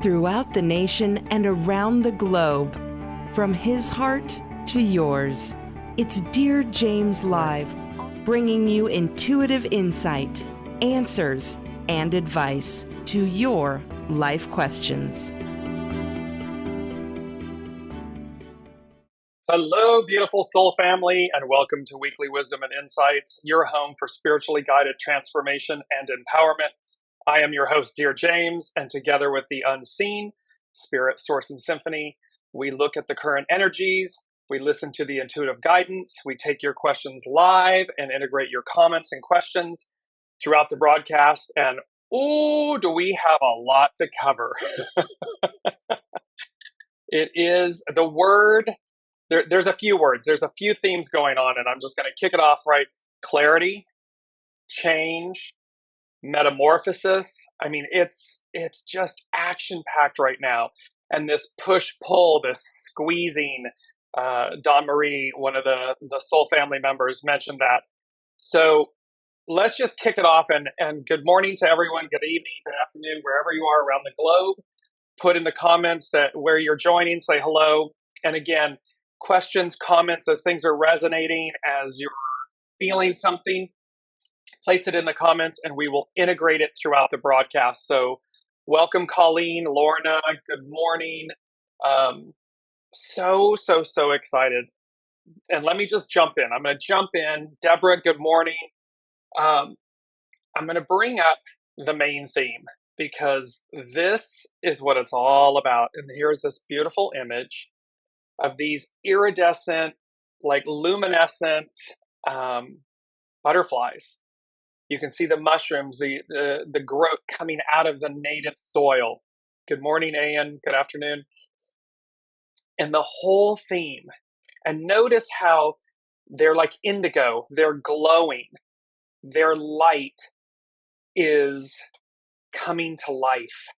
throughout the nation and around the globe. From his heart to yours, it's Dear James Live, bringing you intuitive insight, answers, and advice to your life questions. Hello, beautiful soul family, and welcome to Weekly Wisdom and Insights, your home for spiritually guided transformation and empowerment. I am your host, Dear James, and together with the unseen, Spirit, Source, and Symphony, we look at the current energies, we listen to the intuitive guidance, we take your questions live and integrate your comments and questions throughout the broadcast, and ooh, do we have a lot to cover. It is the word, there's a few words, there's a few themes going on, and I'm just going to kick it off right. Clarity, change, metamorphosis. I mean, it's just action-packed right now. And this push-pull, this squeezing, Dawn Marie, one of the soul family members, mentioned that. So let's just kick it off. And good morning to everyone. Good evening, good afternoon, wherever you are around the globe. Put in the comments that where you're joining, say hello. And again, questions, comments, as things are resonating, as you're feeling something, place it in the comments and we will integrate it throughout the broadcast. So welcome, Colleen, Lorna, good morning. So excited. And let me just jump in. I'm going to jump in. Deborah, good morning. I'm going to bring up the main theme because this is what it's all about. And here's this beautiful image of these iridescent, like luminescent butterflies. You can see the mushrooms, the growth coming out of the native soil. Good morning, Ian. Good afternoon. And the whole theme. And notice how they're like indigo. They're glowing. Their light is coming to life.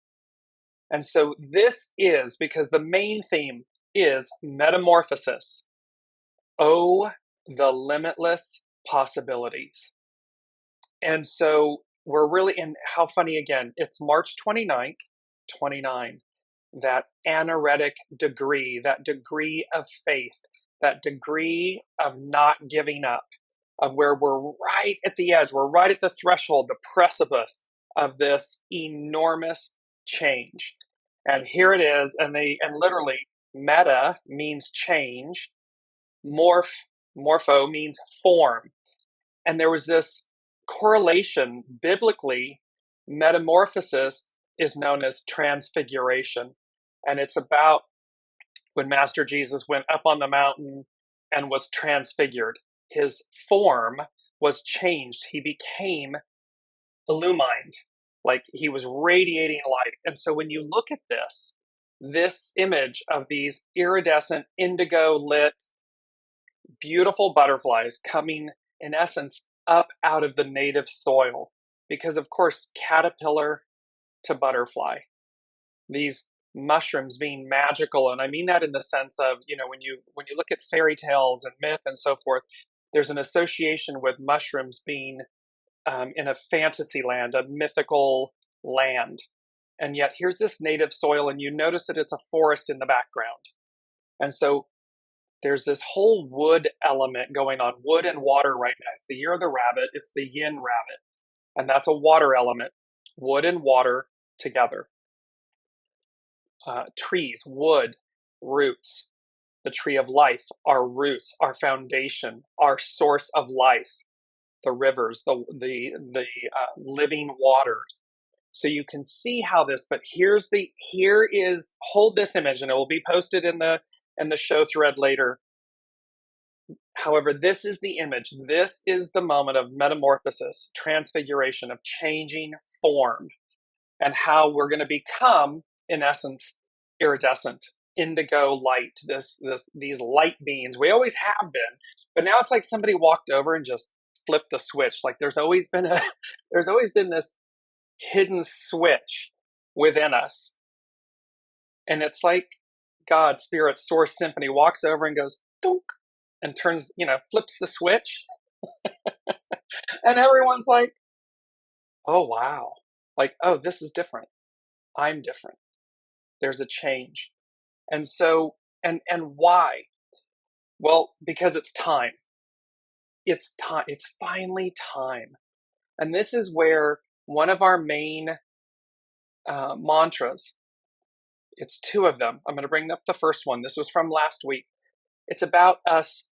And so this is, because the main theme is metamorphosis. Oh, the limitless possibilities. And so we're really in, how funny again, it's March 29th, 29, that anaretic degree, that degree of faith, that degree of not giving up, of where we're right at the edge, we're right at the threshold, the precipice of this enormous change. And here it is, and literally, meta means change, morpho means form. And there was this correlation. Biblically, metamorphosis is known as transfiguration. And it's about when Master Jesus went up on the mountain and was transfigured. His form was changed. He became illumined, like he was radiating light. And so when you look at this image of these iridescent, indigo lit, beautiful butterflies coming, in essence, up out of the native soil, because of course, caterpillar to butterfly, these mushrooms being magical. And I mean that in the sense of, when you look at fairy tales and myth and so forth, there's an association with mushrooms being in a fantasy land, a mythical land. And yet here's this native soil, and you notice that it's a forest in the background. And so there's this whole wood element going on, wood and water right now. It's the year of the rabbit. It's the yin rabbit. And that's a water element, wood and water together. Trees, wood, roots, the tree of life, our roots, our foundation, our source of life, the rivers, the living waters. So you can see how this, but hold this image, and it will be posted in the show thread later. However, this is the image. This is the moment of metamorphosis, transfiguration, of changing form, and how we're going to become, in essence, iridescent, indigo light, these light beings. We always have been, but now it's like somebody walked over and just flipped a switch. Like there's always been this hidden switch within us. And it's like God, Spirit, Source, Symphony walks over and goes, dunk, and turns, flips the switch. And everyone's like, oh, wow. Like, oh, this is different. I'm different. There's a change. And so, and why? Well, because it's time. It's time. It's finally time. And this is where one of our main mantras, it's two of them. I'm going to bring up the first one. This was from last week. It's about us.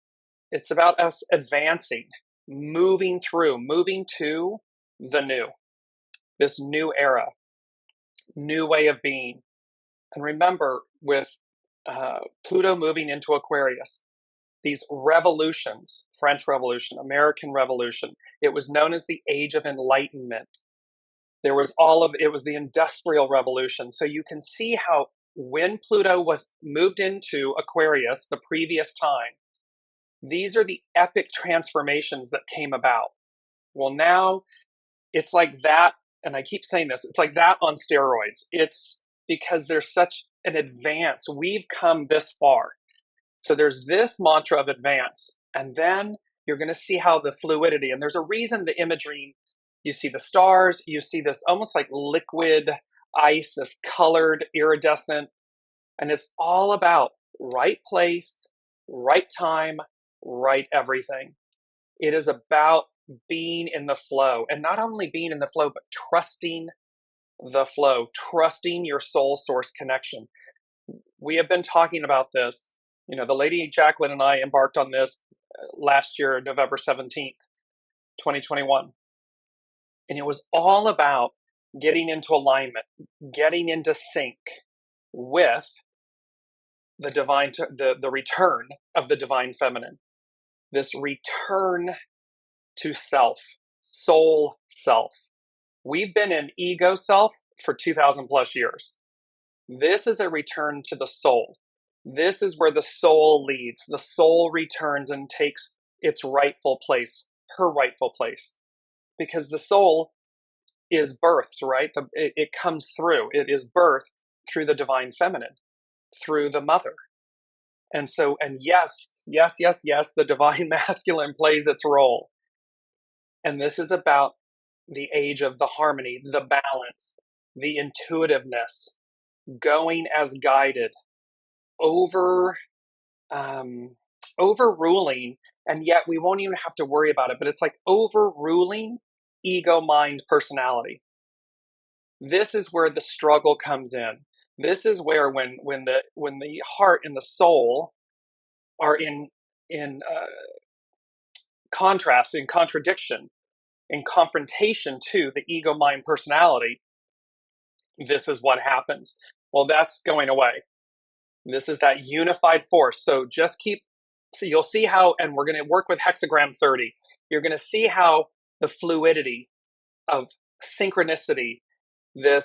It's about us advancing, moving through, moving to the new, this new era, new way of being. And remember, with Pluto moving into Aquarius, these revolutions, French Revolution, American Revolution, it was known as the Age of Enlightenment. There was it was the Industrial Revolution. So you can see how when Pluto was moved into Aquarius the previous time, these are the epic transformations that came about. Well, now it's like that, and I keep saying this, it's like that on steroids. It's because there's such an advance. We've come this far. So there's this mantra of advance, and then you're going to see how the fluidity, and there's a reason the imagery, you see the stars, you see this almost like liquid ice, this colored iridescent, and it's all about right place, right time, right everything. It is about being in the flow, and not only being in the flow, but trusting the flow, trusting your soul source connection. We have been talking about this. You know, the lady Jacqueline and I embarked on this last year, November 17th, 2021. And it was all about getting into alignment, getting into sync with the divine, the return of the divine feminine, this return to self, soul self. We've been in ego self for 2000 plus years. This is a return to the soul. This is where the soul leads. The soul returns and takes its rightful place, her rightful place. Because the soul is birthed, right? It comes through. It is birthed through the divine feminine, through the mother. And so, and yes, the divine masculine plays its role. And this is about the age of the harmony, the balance, the intuitiveness, going as guided, overruling, and yet we won't even have to worry about it, but it's like overruling ego, mind, personality. This is where the struggle comes in. This is where when the heart and the soul are in contrast, in contradiction, in confrontation to the ego, mind, personality, this is what happens. Well, that's going away. This is that unified force. So you'll see how, and we're going to work with hexagram 30. You're going to see how the fluidity of synchronicity, the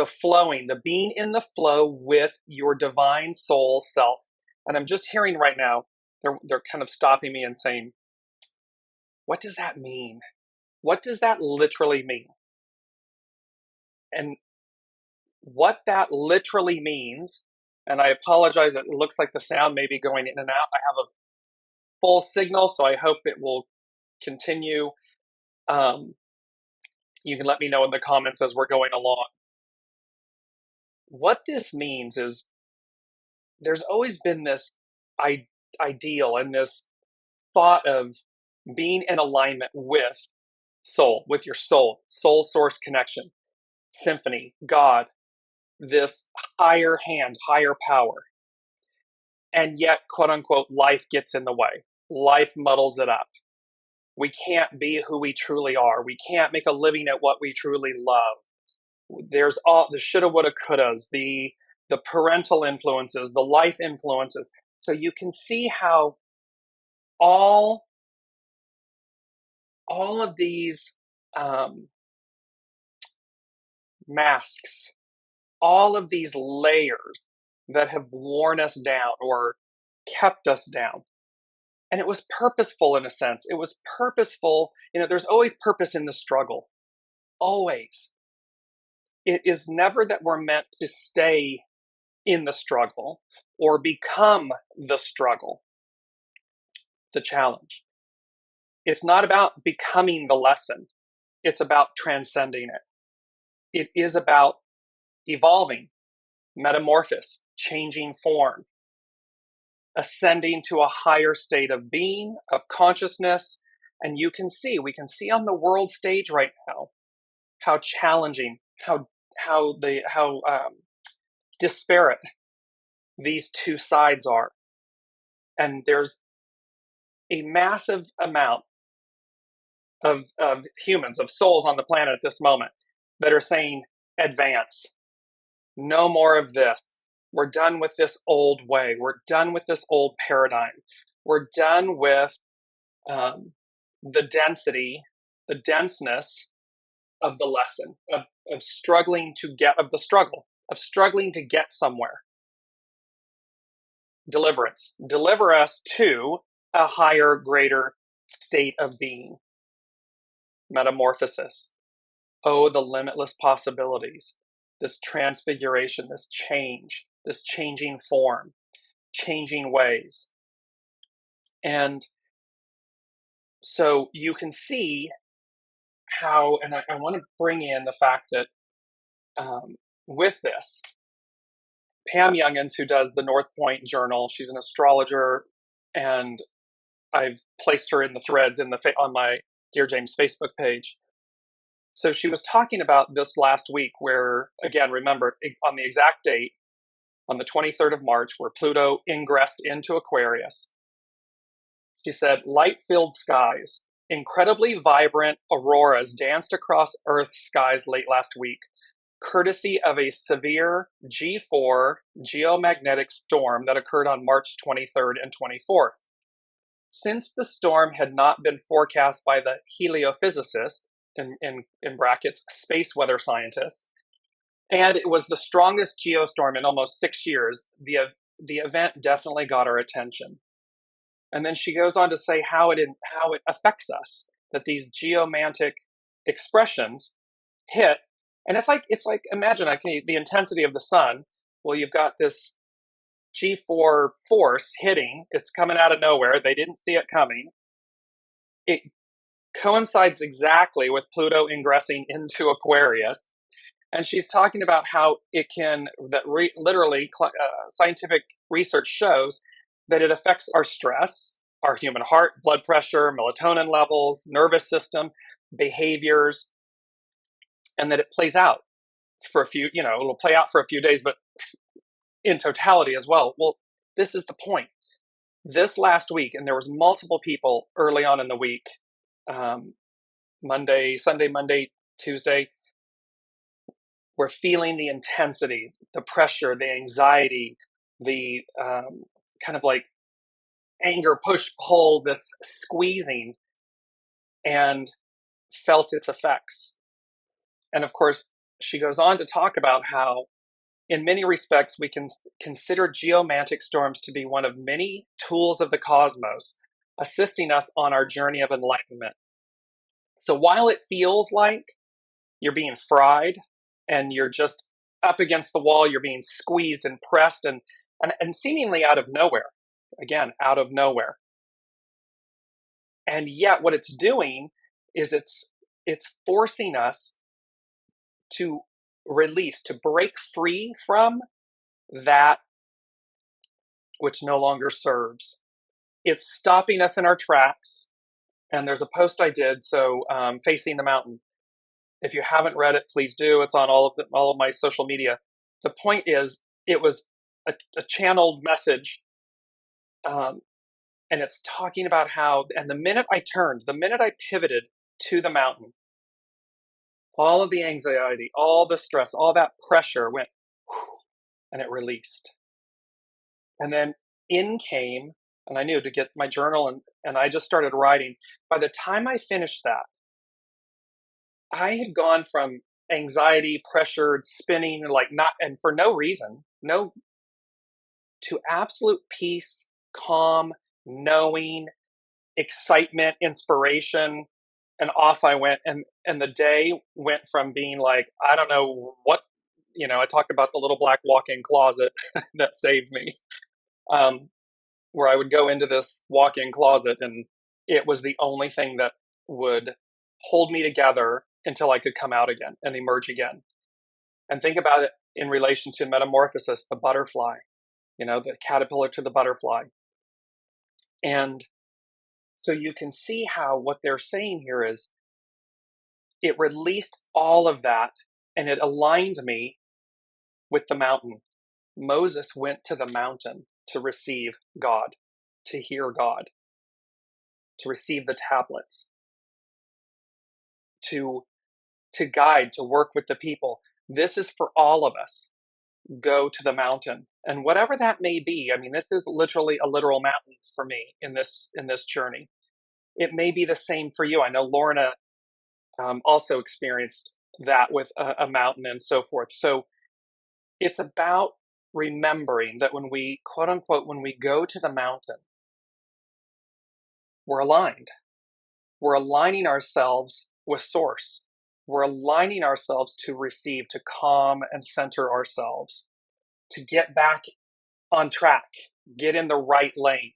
flowing, the being in the flow with your divine soul self. And I'm just hearing right now, they're kind of stopping me and saying, what does that mean? What does that literally mean? And what that literally means, and I apologize, it looks like the sound may be going in and out. I have a full signal, so I hope it will continue. You can let me know in the comments as we're going along. What this means is there's always been this ideal and this thought of being in alignment with soul, with your soul source connection, symphony, God, this higher hand, higher power. And yet, quote unquote, life gets in the way. Life muddles it up. We can't be who we truly are. We can't make a living at what we truly love. There's all the shoulda, woulda, couldas, the parental influences, the life influences. So you can see how all of these masks, all of these layers that have worn us down or kept us down. And it was purposeful in a sense. It was purposeful. You know, there's always purpose in the struggle. Always. It is never that we're meant to stay in the struggle or become the struggle, the challenge. It's not about becoming the lesson. It's about transcending it. It is about evolving. Metamorphosis, changing form, ascending to a higher state of being, of consciousness. And we can see on the world stage right now how challenging, how disparate these two sides are. And there's a massive amount of humans, of souls on the planet at this moment that are saying, advance. No more of this. We're done with this old way. We're done with this old paradigm. We're done with the density, the denseness of the lesson, of struggling to get, of the struggle, of struggling to get somewhere. Deliverance. Deliver us to a higher, greater state of being. Metamorphosis. Oh, the limitless possibilities. This transfiguration, this change, this changing form, changing ways. And so you can see how, and I want to bring in the fact that with this, Pam Youngins, who does the North Point Journal, she's an astrologer, and I've placed her in the threads on my Dear James Facebook page. So she was talking about this last week where, again, remember, on the exact date, on the 23rd of March, where Pluto ingressed into Aquarius, she said, light-filled skies, incredibly vibrant auroras danced across Earth's skies late last week, courtesy of a severe G4 geomagnetic storm that occurred on March 23rd and 24th. Since the storm had not been forecast by the heliophysicist, in brackets, space weather scientists, and it was the strongest geostorm in almost 6 years, the event definitely got our attention. And then she goes on to say how it affects us, that these geomantic expressions hit. And it's like imagine the intensity of the sun. Well, you've got this G4 force hitting. It's coming out of nowhere. They didn't see it coming. It coincides exactly with Pluto ingressing into Aquarius. And she's talking about how it can, scientific research shows that it affects our stress, our human heart, blood pressure, melatonin levels, nervous system, behaviors, and that it plays out for it'll play out for a few days, but in totality as well. Well, this is the point. This last week, and there was multiple people early on in the week, Sunday, Monday, Tuesday, were feeling the intensity, the pressure, the anxiety, the kind of like anger, push, pull, this squeezing, and felt its effects. And of course, she goes on to talk about how, in many respects, we can consider geomantic storms to be one of many tools of the cosmos, assisting us on our journey of enlightenment. So while it feels like you're being fried and you're just up against the wall, you're being squeezed and pressed and seemingly out of nowhere, again, out of nowhere. And yet what it's doing is it's forcing us to release, to break free from that which no longer serves. It's stopping us in our tracks. And there's a post I did, Facing the Mountain. If you haven't read it, please do. It's on all of my social media. The point is, it was a channeled message, and it's talking about how, and the minute I pivoted to the mountain, all of the anxiety, all the stress, all that pressure went, whew, and it released. And then in came, and I knew to get my journal, and I just started writing. By the time I finished that, I had gone from anxiety, pressured, spinning, and for no reason, to absolute peace, calm, knowing, excitement, inspiration, and off I went. And the day went from being like, I don't know what, I talk about the little black walk-in closet that saved me, where I would go into this walk-in closet and it was the only thing that would hold me together until I could come out again and emerge again. And think about it, in relation to metamorphosis, the butterfly, the caterpillar to the butterfly. And so you can see how what they're saying here is it released all of that and it aligned me with the mountain. Moses went to the mountain to receive God, to hear God, to receive the tablets, to guide, to work with the people. This is for all of us. Go to the mountain. And whatever that may be, I mean, this is literally a literal mountain for me in this journey. It may be the same for you. I know Lorna also experienced that with a mountain and so forth. So it's about remembering that when we, quote unquote, when we go to the mountain, we're aligned. We're aligning ourselves with Source. We're aligning ourselves to receive, to calm and center ourselves, to get back on track, get in the right lane,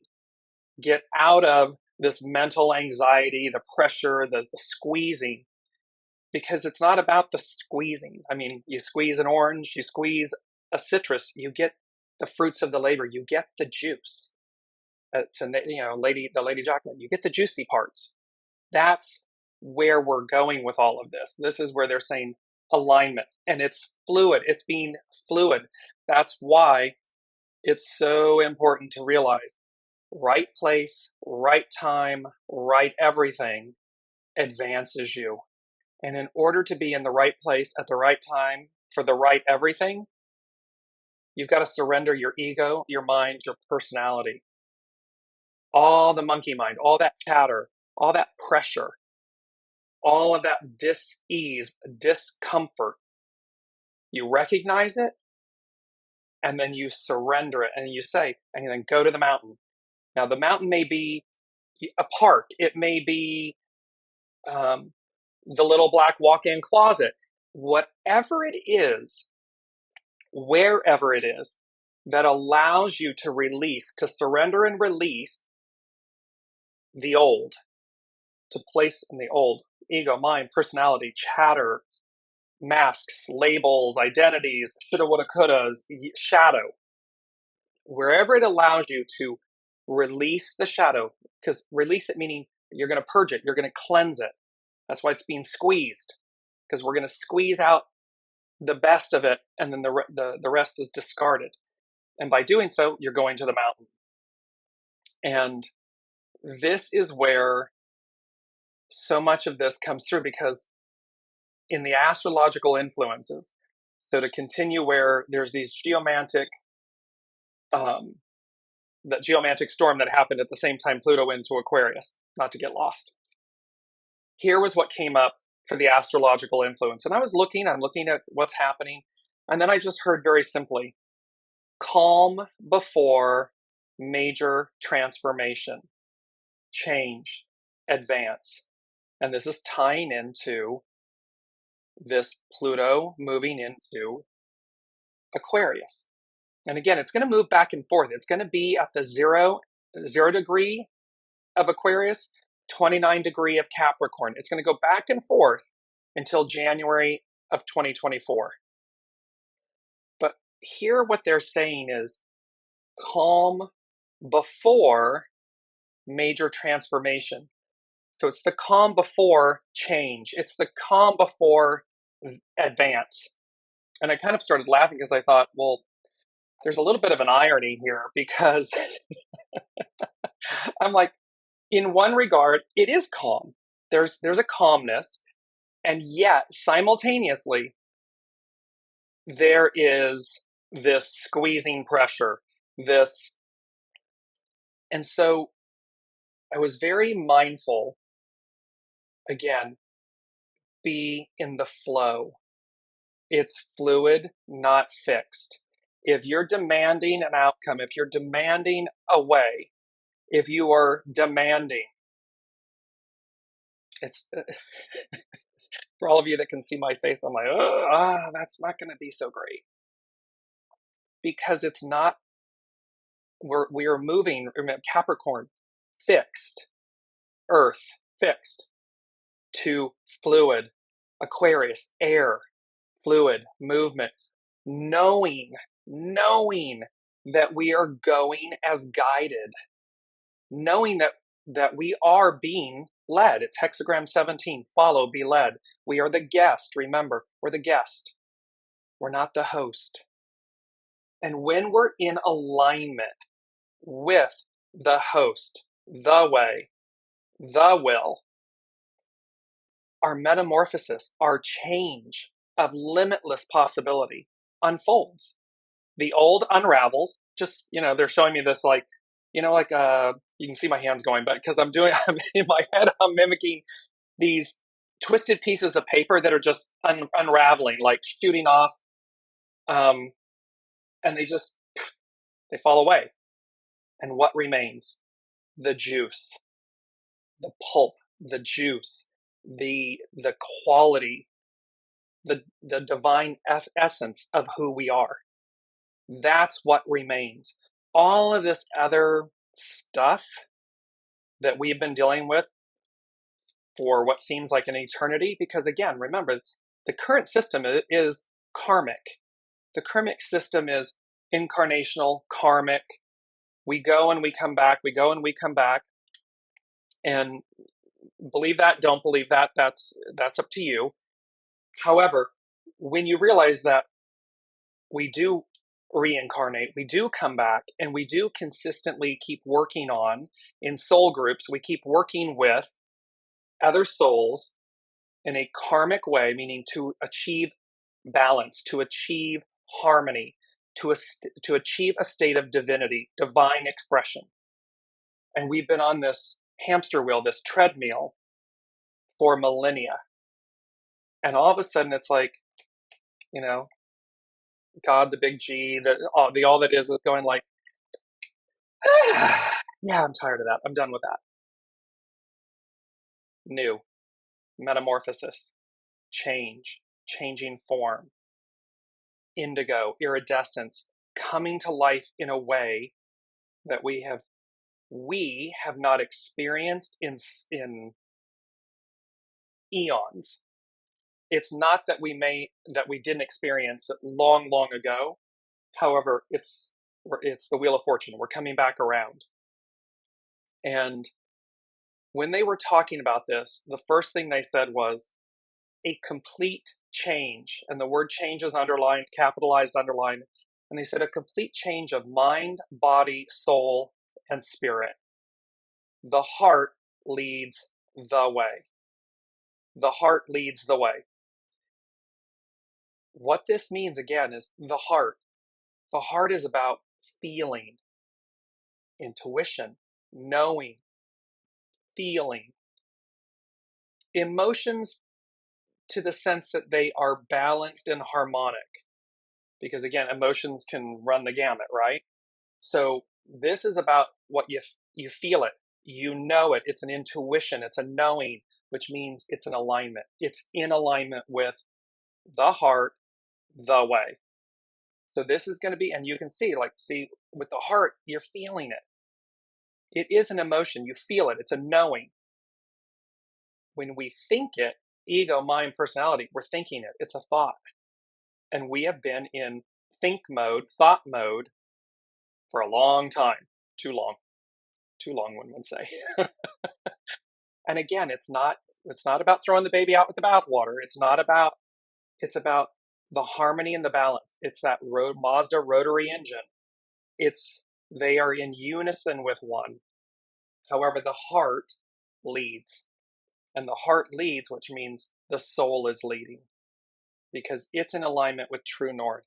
get out of this mental anxiety, the pressure, the squeezing, because it's not about the squeezing. I mean, you squeeze an orange, you squeeze a citrus, you get the fruits of the labor, you get the juice. The Lady Jacqueline, you get the juicy parts. That's where we're going with all of this. This is where they're saying alignment, and it's fluid. It's being fluid. That's why it's so important to realize right place, right time, right everything advances you. And in order to be in the right place at the right time for the right everything, you've got to surrender your ego, your mind, your personality. All the monkey mind, all that chatter, all that pressure, all of that dis-ease, discomfort. You recognize it, and then you surrender it, and you say, and then go to the mountain. Now, the mountain may be a park. It may be the little black walk-in closet. Whatever it is, wherever it is, that allows you to release, to surrender and release the old, to place in the old, ego, mind, personality, chatter, masks, labels, identities, shoulda, woulda, couldas, shadow. Wherever it allows you to release the shadow, because release it meaning you're going to purge it, you're going to cleanse it. That's why it's being squeezed, because we're going to squeeze out the best of it, and then the rest is discarded. And by doing so, you're going to the mountain. And this is where so much of this comes through, because in the astrological influences, so to continue where there's these geomantic, that geomantic storm that happened at the same time Pluto went into Aquarius, not to get lost. Here was what came up for the astrological influence. And I'm looking at what's happening. And then I just heard very simply, calm before major transformation, change, advance. And this is tying into this Pluto moving into Aquarius. And again, it's going to move back and forth. It's going to be at the zero degree of Aquarius, 29 degree of Capricorn. It's going to go back and forth until January of 2024. But here what they're saying is calm before major transformation. So it's the calm before change. It's the calm before advance. And I kind of started laughing because I thought, well, there's a little bit of an irony here, because I'm like, in one regard, it is calm. There's a calmness, and yet simultaneously, there is this squeezing pressure, and so I was very mindful, again, be in the flow. It's fluid, not fixed. If you're demanding an outcome, if you're demanding a way, if you are demanding, it's for all of you that can see my face, I'm like, that's not going to be so great, because it's not. We are moving. Capricorn, fixed, Earth, fixed, to fluid, Aquarius, air, fluid, movement. knowing that we are going as guided, knowing that we are being led. It's hexagram 17, follow, be led. We are the guest. Remember, we're the guest. We're not the host. And when we're in alignment with the host, the way, the will, our metamorphosis, our change of limitless possibility unfolds. The old unravels. Just, they're showing me this like you can see my hands going, but because I'm in my head, I'm mimicking these twisted pieces of paper that are just unraveling, like shooting off, and they fall away. And what remains? The juice, the pulp, the juice, the quality, the divine essence of who we are. That's what remains. All of this other stuff that we've been dealing with for what seems like an eternity, because again, remember, the current system is karmic. The karmic system is incarnational, karmic. We go and we come back, we go and we come back. And believe that, don't believe that, that's up to you. However, when you realize that we do reincarnate, we do come back, and we do consistently keep working on in soul groups, we keep working with other souls in a karmic way, meaning to achieve balance, to achieve harmony, to achieve a state of divinity, divine expression. And we've been on this hamster wheel, this treadmill, for millennia. And all of a sudden it's like, God, the big G, all that is going like, yeah, I'm tired of that. I'm done with that. New, metamorphosis, change, changing form, indigo, iridescence, coming to life in a way that we have not experienced in eons. It's not that we didn't experience it long, long ago. However, it's the Wheel of Fortune. We're coming back around. And when they were talking about this, the first thing they said was a complete change. And the word change is underlined, capitalized, underlined. And they said a complete change of mind, body, soul, and spirit. The heart leads the way. The heart leads the way. What this means, again, is the heart. The heart is about feeling, intuition, knowing, feeling. Emotions to the sense that they are balanced and harmonic. Because again, emotions can run the gamut, right? So this is about what you feel it, you know it. It's an intuition, it's a knowing, which means it's an alignment. It's in alignment with the heart, the way. So this is going to be, and you can see with the heart, you're feeling it. It is an emotion. You feel it. It's a knowing. When we think it, ego, mind, personality, we're thinking it. It's a thought. And we have been in think mode, thought mode for a long time. Too long. Too long, one would say. And again, it's not about throwing the baby out with the bathwater. It's about the harmony and the balance. It's that Mazda rotary engine. They are in unison with one. However, the heart leads. And the heart leads, which means the soul is leading. Because it's in alignment with true north.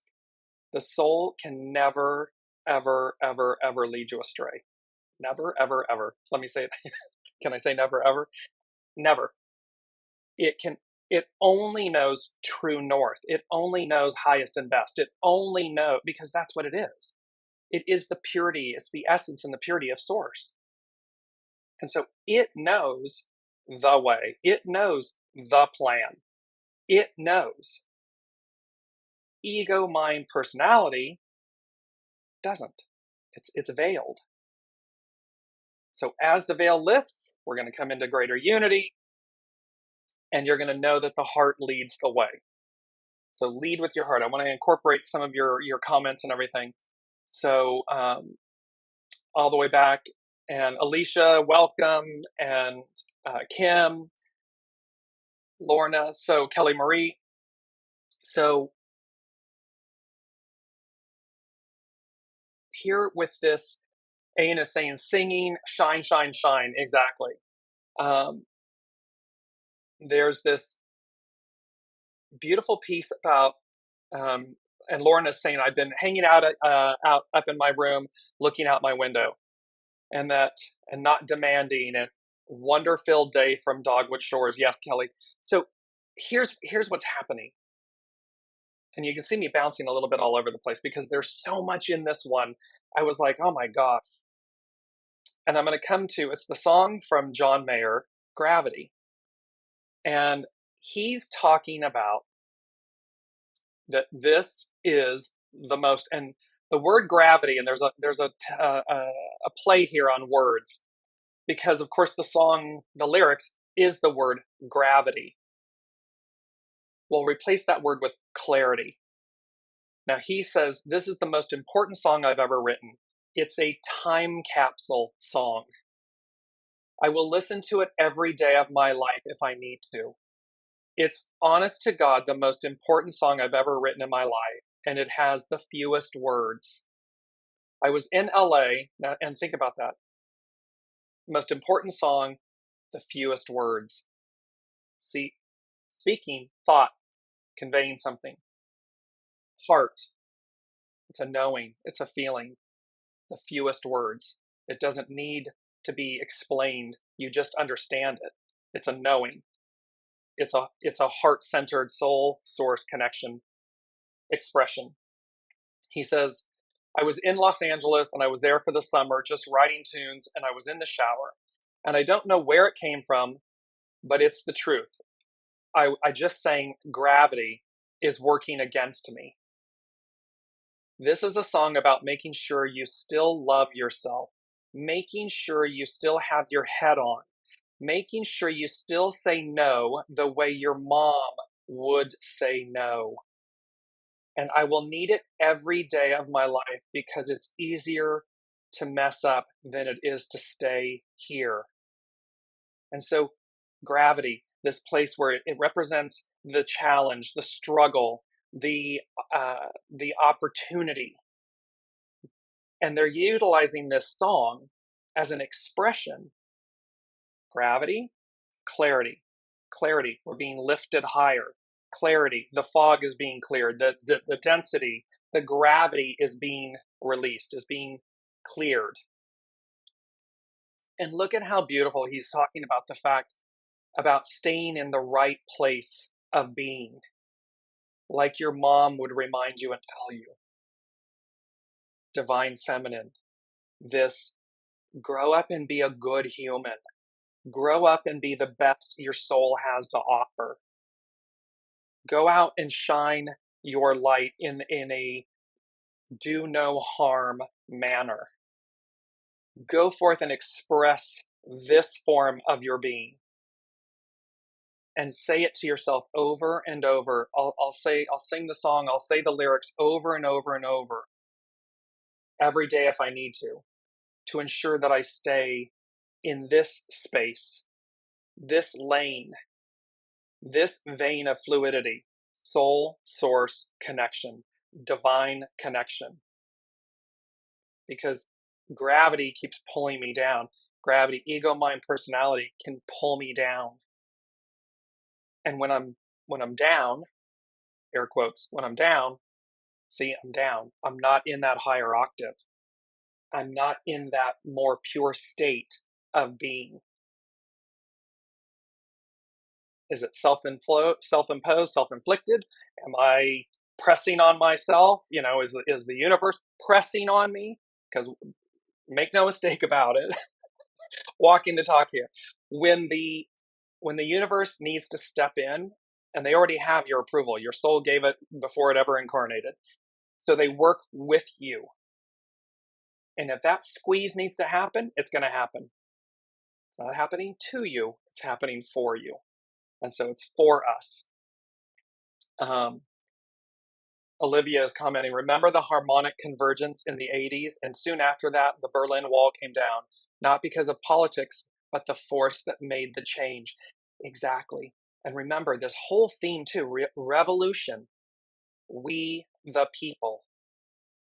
The soul can never, ever, ever, ever lead you astray. Never, ever, ever. Let me say it. Can I say never, ever? Never. It only knows true north. It only knows highest and best. It only knows, because that's what it is. It is the purity. It's the essence and the purity of source. And so it knows the way. It knows the plan. It knows. Ego, mind, personality doesn't. It's veiled. So as the veil lifts, we're going to come into greater unity, and you're going to know that the heart leads the way. So lead with your heart. I want to incorporate some of your comments and everything. So all the way back, and Alicia, welcome, and Kim, Lorna, so Kelly Marie. So here with this, Ayn is saying, singing, shine, shine, shine. Exactly. There's this beautiful piece about, and Lorna's saying, I've been hanging out up in my room, looking out my window, and not demanding, and wonder-filled day from Dogwood Shores. Yes, Kelly. So here's what's happening. And you can see me bouncing a little bit all over the place because there's so much in this one. I was like, oh my gosh. And I'm going to come to, it's the song from John Mayer, Gravity. And he's talking about that this is the most, and the word gravity, and there's a play here on words, because of course the song, the lyrics is the word gravity. We'll replace that word with clarity. Now he says, this is the most important song I've ever written. It's a time capsule song. I will listen to it every day of my life if I need to. It's honest to God the most important song I've ever written in my life, and it has the fewest words. I was in LA, and think about that. Most important song, the fewest words. See, speaking, thought, conveying something. Heart, it's a knowing, it's a feeling. The fewest words. It doesn't need to be explained. You just understand it. It's a knowing. It's a heart-centered soul source connection expression. He says, I was in Los Angeles and I was there for the summer just writing tunes, and I was in the shower. And I don't know where it came from, but it's the truth. I just sang Gravity is working against me. This is a song about making sure you still love yourself, making sure you still have your head on, making sure you still say no the way your mom would say no. And I will need it every day of my life because it's easier to mess up than it is to stay here. And so gravity, this place where it represents the challenge, the struggle, the opportunity. And they're utilizing this song as an expression. Gravity, clarity, clarity. We're being lifted higher. Clarity, the fog is being cleared. The density, the gravity is being released, is being cleared. And look at how beautiful he's talking about the fact about staying in the right place of being, like your mom would remind you and tell you. Divine feminine, this grow up and be a good human. Grow up and be the best your soul has to offer. Go out and shine your light in a do no harm manner. Go forth and express this form of your being. And say it to yourself over and over. I'll sing the song, I'll say the lyrics over and over and over every day if I need to ensure that I stay in this space, this lane, this vein of fluidity, soul, source, connection, divine connection. Because gravity keeps pulling me down. Gravity, ego, mind, personality can pull me down. And when I'm down, air quotes, when I'm down, see, I'm down. I'm not in that higher octave. I'm not in that more pure state of being. Is it self-imposed, self-inflicted? Am I pressing on myself? Is the universe pressing on me? Because make no mistake about it, walking the talk here. When the universe needs to step in, and they already have your approval, your soul gave it before it ever incarnated. So they work with you. And if that squeeze needs to happen, it's going to happen. It's not happening to you, it's happening for you. And so it's for us. Olivia is commenting, remember the harmonic convergence in the 80s? And soon after that, the Berlin Wall came down, not because of politics, but the force that made the change. Exactly. And remember this whole theme too, revolution, we the people.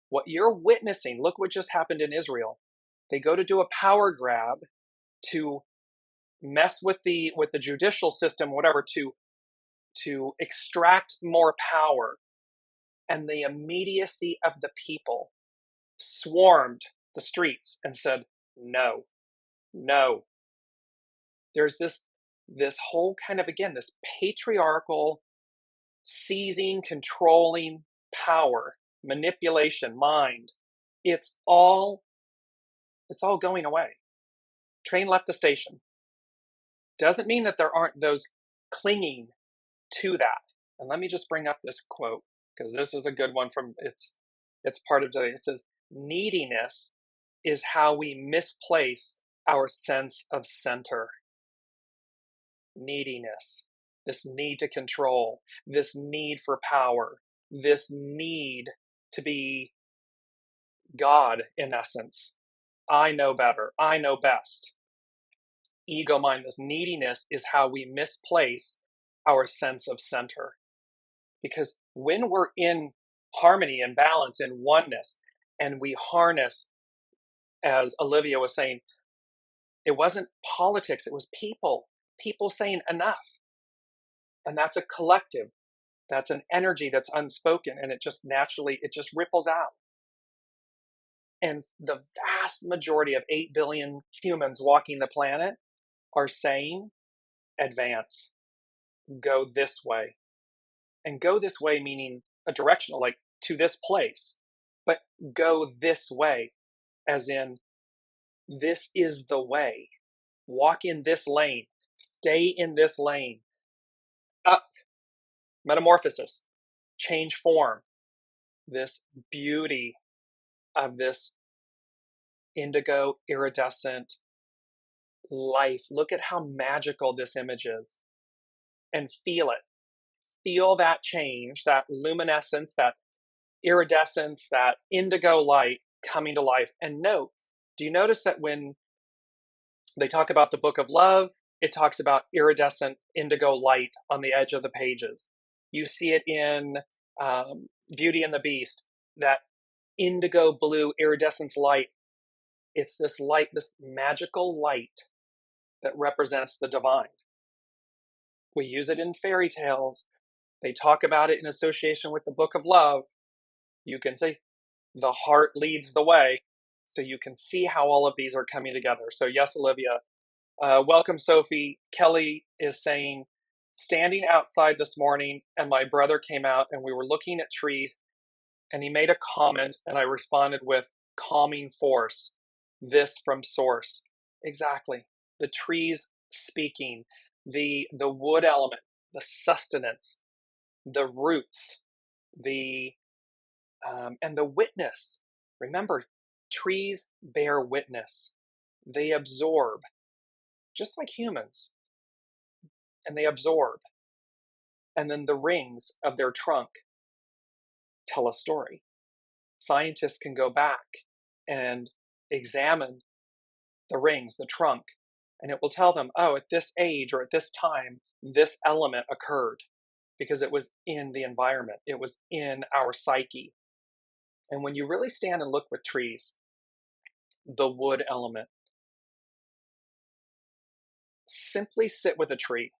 What you're witnessing, look what just happened in Israel. They go to do a power grab to mess with the judicial system, whatever, to extract more power. And the immediacy of the people swarmed the streets and said, no, no. There's this whole kind of, again, this patriarchal seizing, controlling power, manipulation, mind. It's all going away. Train left the station. Doesn't mean that there aren't those clinging to that. And let me just bring up this quote, because this is a good one from it's part of today. It says, neediness is how we misplace our sense of center. Neediness, this need to control, this need for power, this need to be God in essence. I know better. I know best. Ego mind, this neediness is how we misplace our sense of center. Because when we're in harmony and balance and oneness, and we harness, as Olivia was saying, it wasn't politics, it was people saying enough. And that's a collective. That's an energy that's unspoken, and it just naturally, it just ripples out. And the vast majority of 8 billion humans walking the planet are saying, advance, go this way. And go this way meaning a directional, like to this place, but go this way, as in, this is the way. Walk in this lane, stay in this lane. Up, metamorphosis, change form, this beauty of this indigo iridescent life. Look at how magical this image is, and feel it. Feel that change, that luminescence, that iridescence, that indigo light coming to life. And note, do you notice that when they talk about the book of love, it talks about iridescent indigo light on the edge of the pages. You see it in Beauty and the Beast, that indigo blue iridescence light. It's this light, this magical light that represents the divine. We use it in fairy tales. They talk about it in association with the book of love. You can see the heart leads the way. So you can see how all of these are coming together. So yes, Olivia, welcome, Sophie. Kelly is saying, standing outside this morning and my brother came out and we were looking at trees and he made a comment and I responded with calming force, this from source. Exactly. The trees speaking, the wood element, the sustenance, the roots, and the witness. Remember, trees bear witness. They absorb, just like humans, and they absorb. And then the rings of their trunk tell a story. Scientists can go back and examine the rings, the trunk, and it will tell them, oh, at this age or at this time, this element occurred because it was in the environment. It was in our psyche. And when you really stand and look with trees, the wood element, simply sit with a tree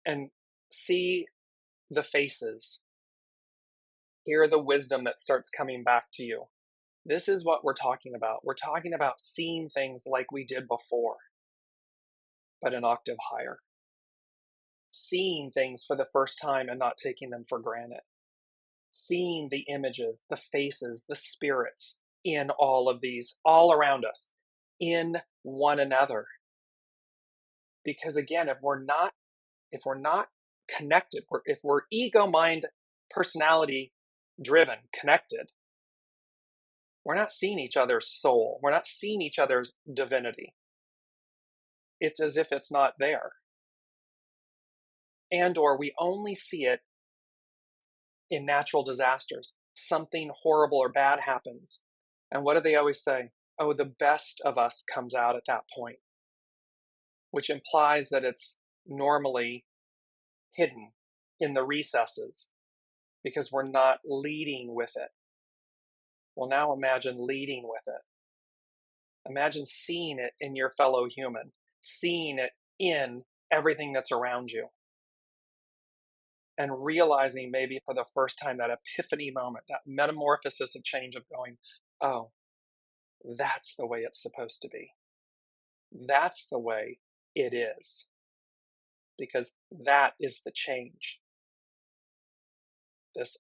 and see the faces, hear the wisdom that starts coming back to you. This is what we're talking about. We're talking about seeing things like we did before, but an octave higher. Seeing things for the first time and not taking them for granted. Seeing the images, the faces, the spirits in all of these, all around us, in one another. Because again, if we're not connected, if we're ego, mind, personality driven, connected, we're not seeing each other's soul. We're not seeing each other's divinity. It's as if it's not there. And or we only see it in natural disasters. something horrible or bad happens. And what do they always say? Oh, the best of us comes out at that point, which implies that it's normally hidden in the recesses because we're not leading with it. Well, now imagine leading with it. Imagine seeing it in your fellow human, seeing it in everything that's around you, and realizing maybe for the first time that epiphany moment, that metamorphosis of change of going, oh, that's the way it's supposed to be. That's the way it is. Because that is the change. This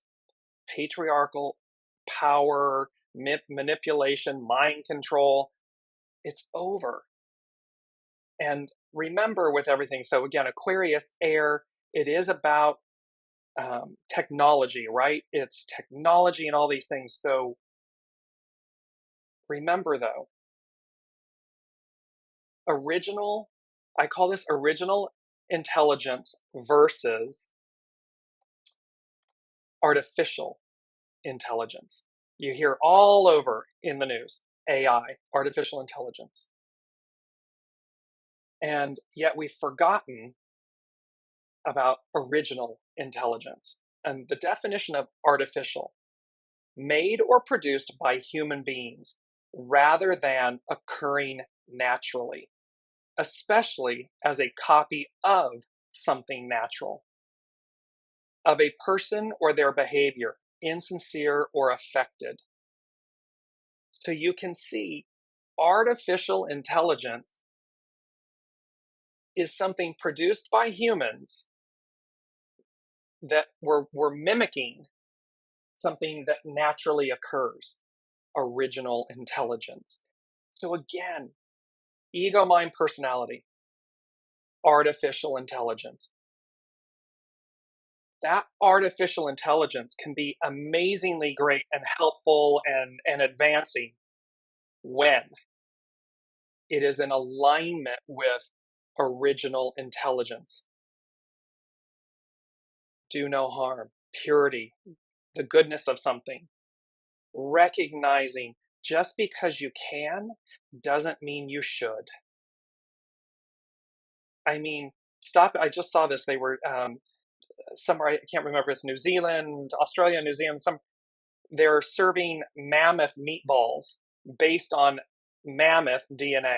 patriarchal power, manipulation, mind control, it's over. And remember with everything, so again, Aquarius, air, it is about technology, right? It's technology and all these things. So remember though, I call this original intelligence versus artificial intelligence. You hear all over in the news, AI, artificial intelligence. And yet we've forgotten about original intelligence. And the definition of artificial, made or produced by human beings rather than occurring naturally, especially as a copy of something natural, of a person or their behavior, insincere or affected. So you can see artificial intelligence is something produced by humans that we're mimicking something that naturally occurs, original intelligence. So again, ego, mind, personality, artificial intelligence. That artificial intelligence can be amazingly great and helpful and advancing when it is in alignment with original intelligence. Do no harm, purity, the goodness of something. Recognizing just because you can doesn't mean you should. I mean, stop. I just saw this. They were somewhere, I can't remember, it's New Zealand, Australia, New Zealand, they're serving mammoth meatballs based on mammoth DNA.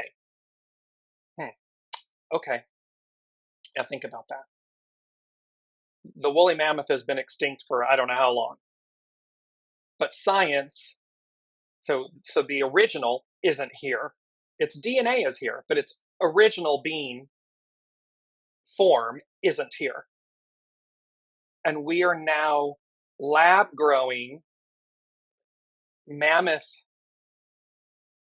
Okay, now think about that. The woolly mammoth has been extinct for I don't know how long. But science, so the original isn't here. Its DNA is here, but its original being form isn't here. And we are now lab growing mammoth,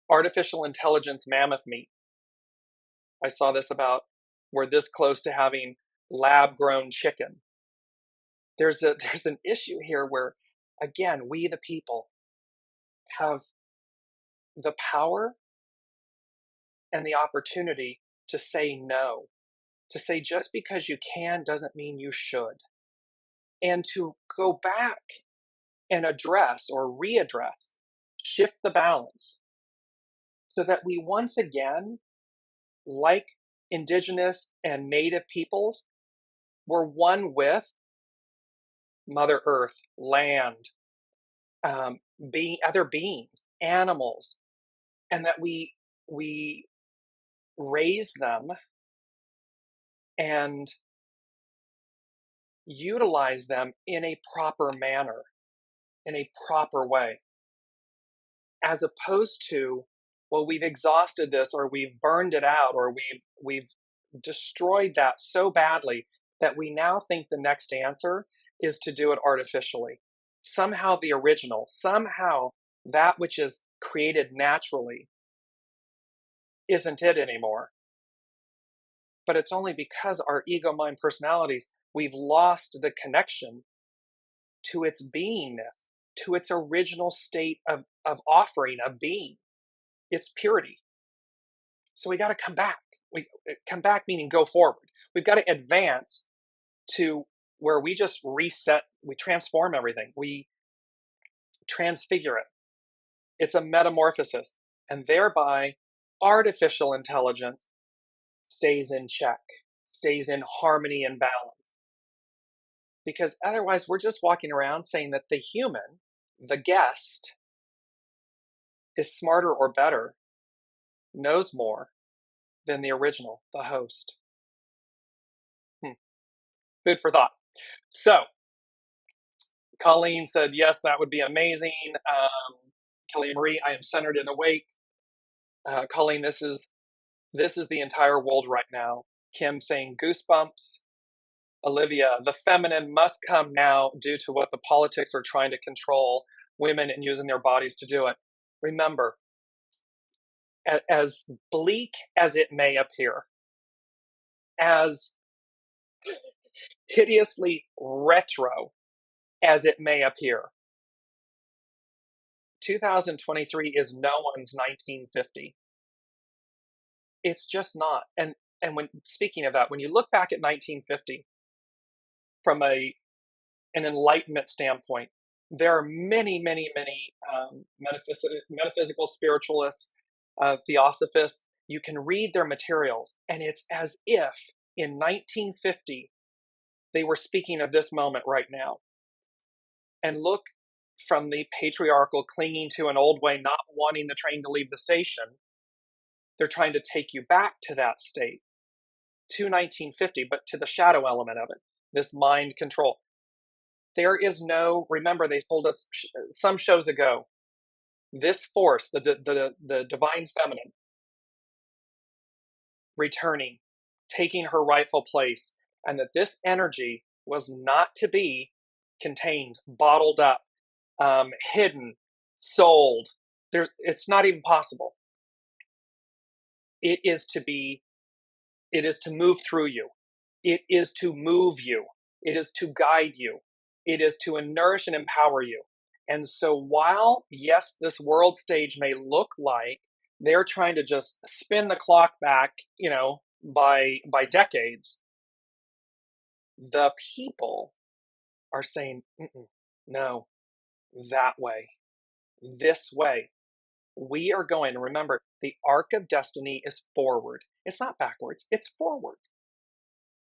artificial intelligence mammoth meat. I saw this about we're this close to having lab grown chicken. There's an issue here where, again, we the people have the power and the opportunity to say no, to say just because you can doesn't mean you should, and to go back and address or readdress, shift the balance so that we once again, like indigenous and native peoples, we're one with Mother Earth, land, other beings, animals, and that we raise them and utilize them in a proper manner, in a proper way, as opposed to, well, we've exhausted this, or we've burned it out, or we've destroyed that so badly that we now think the next answer is to do it artificially. Somehow the original, somehow that which is created naturally isn't it anymore. But it's only because our ego, mind, personalities, we've lost the connection to its beingness, to its original state of offering, of being, its purity. So we got to come back. We come back meaning go forward. We've got to advance to where we just reset, we transform everything. transfigurate. It's a metamorphosis. And thereby, artificial intelligence stays in check, stays in harmony and balance. Because otherwise, we're just walking around saying that the human, the guest, is smarter or better, knows more than the original, the host. Food for thought. So, Colleen said, yes, that would be amazing. Kelly Marie, I am centered and awake. Colleen, this is the entire world right now. Kim saying goosebumps. Olivia, the feminine must come now due to what the politics are trying to control women and using their bodies to do it. Remember, as bleak as it may appear, as hideously retro as it may appear, 2023 is no one's 1950. It's just not. And when speaking of that, when you look back at 1950 from an enlightenment standpoint, there are many, many, many metaphysical spiritualists, theosophists. You can read their materials, and it's as if in 1950 they were speaking of this moment right now. And look, from the patriarchal clinging to an old way, not wanting the train to leave the station, they're trying to take you back to that state, to 1950, but to the shadow element of it, this mind control. There is no, remember, they told us some shows ago, this force, the divine feminine, returning, taking her rightful place, and that this energy was not to be contained, bottled up, hidden, sold. It's not even possible. It is to move through you. It is to move you. It is to guide you. It is to nourish and empower you. And so while, yes, this world stage may look like they're trying to just spin the clock back, by decades, the people are saying, no, that way, this way. We are going, remember, the arc of destiny is forward. It's not backwards, it's forward.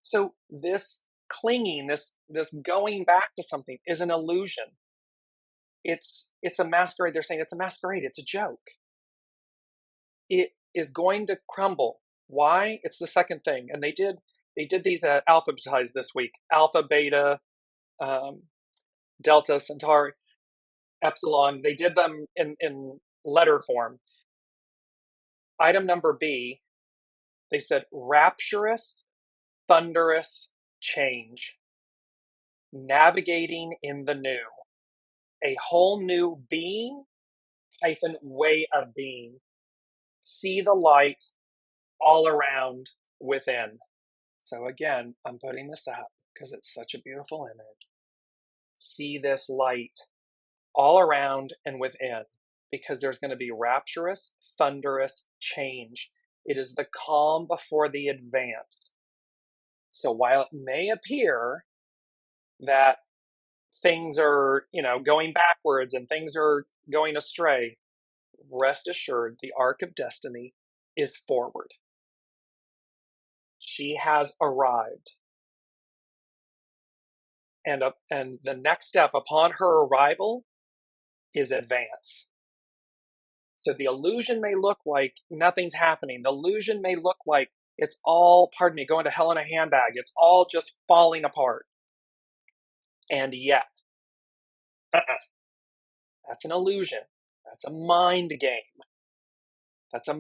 So this clinging, this going back to something is an illusion. It's a masquerade. They're saying it's a masquerade. It's a joke. It is going to crumble. Why? It's the second thing. And they did these alphabetized this week. Alpha, beta, delta, centauri, epsilon. They did them in letter form. Item number B, they said rapturous, thunderous change. Navigating in the new. A whole new being hyphen way of being. See the light all around within. So again, I'm putting this up because it's such a beautiful image. See this light all around and within, because there's going to be rapturous, thunderous change. It is the calm before the advance. So while it may appear that things are, going backwards and things are going astray, rest assured the arc of destiny is forward. She has arrived. And the next step upon her arrival is advance. So the illusion may look like nothing's happening. The illusion may look like it's all, going to hell in a handbag. It's all just falling apart. And yet, that's an illusion. That's a mind game. That's a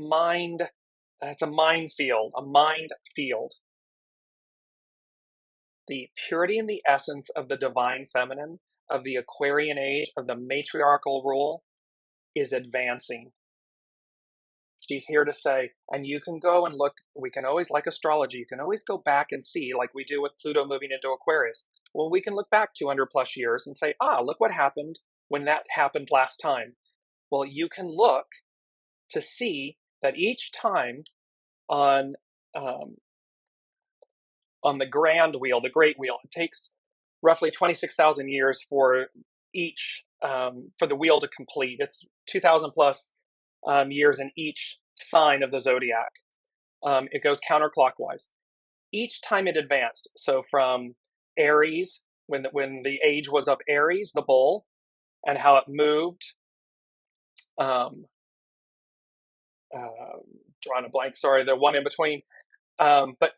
minefield, a mind field. The purity and the essence of the divine feminine, of the Aquarian age, of the matriarchal rule, is advancing. She's here to stay. And you can go and look, we can always, like astrology, you can always go back and see, like we do with Pluto moving into Aquarius. Well, we can look back 200 plus years and say, look what happened when that happened last time. Well, you can look to see that each time on the grand wheel, the great wheel, it takes roughly 26,000 years for each for the wheel to complete. It's 2,000 plus years in each sign of the zodiac. It goes counterclockwise. Each time it advanced, so from Aries, when the age was of Aries, the bull, and how it moved, drawing a blank, sorry, the one in between, but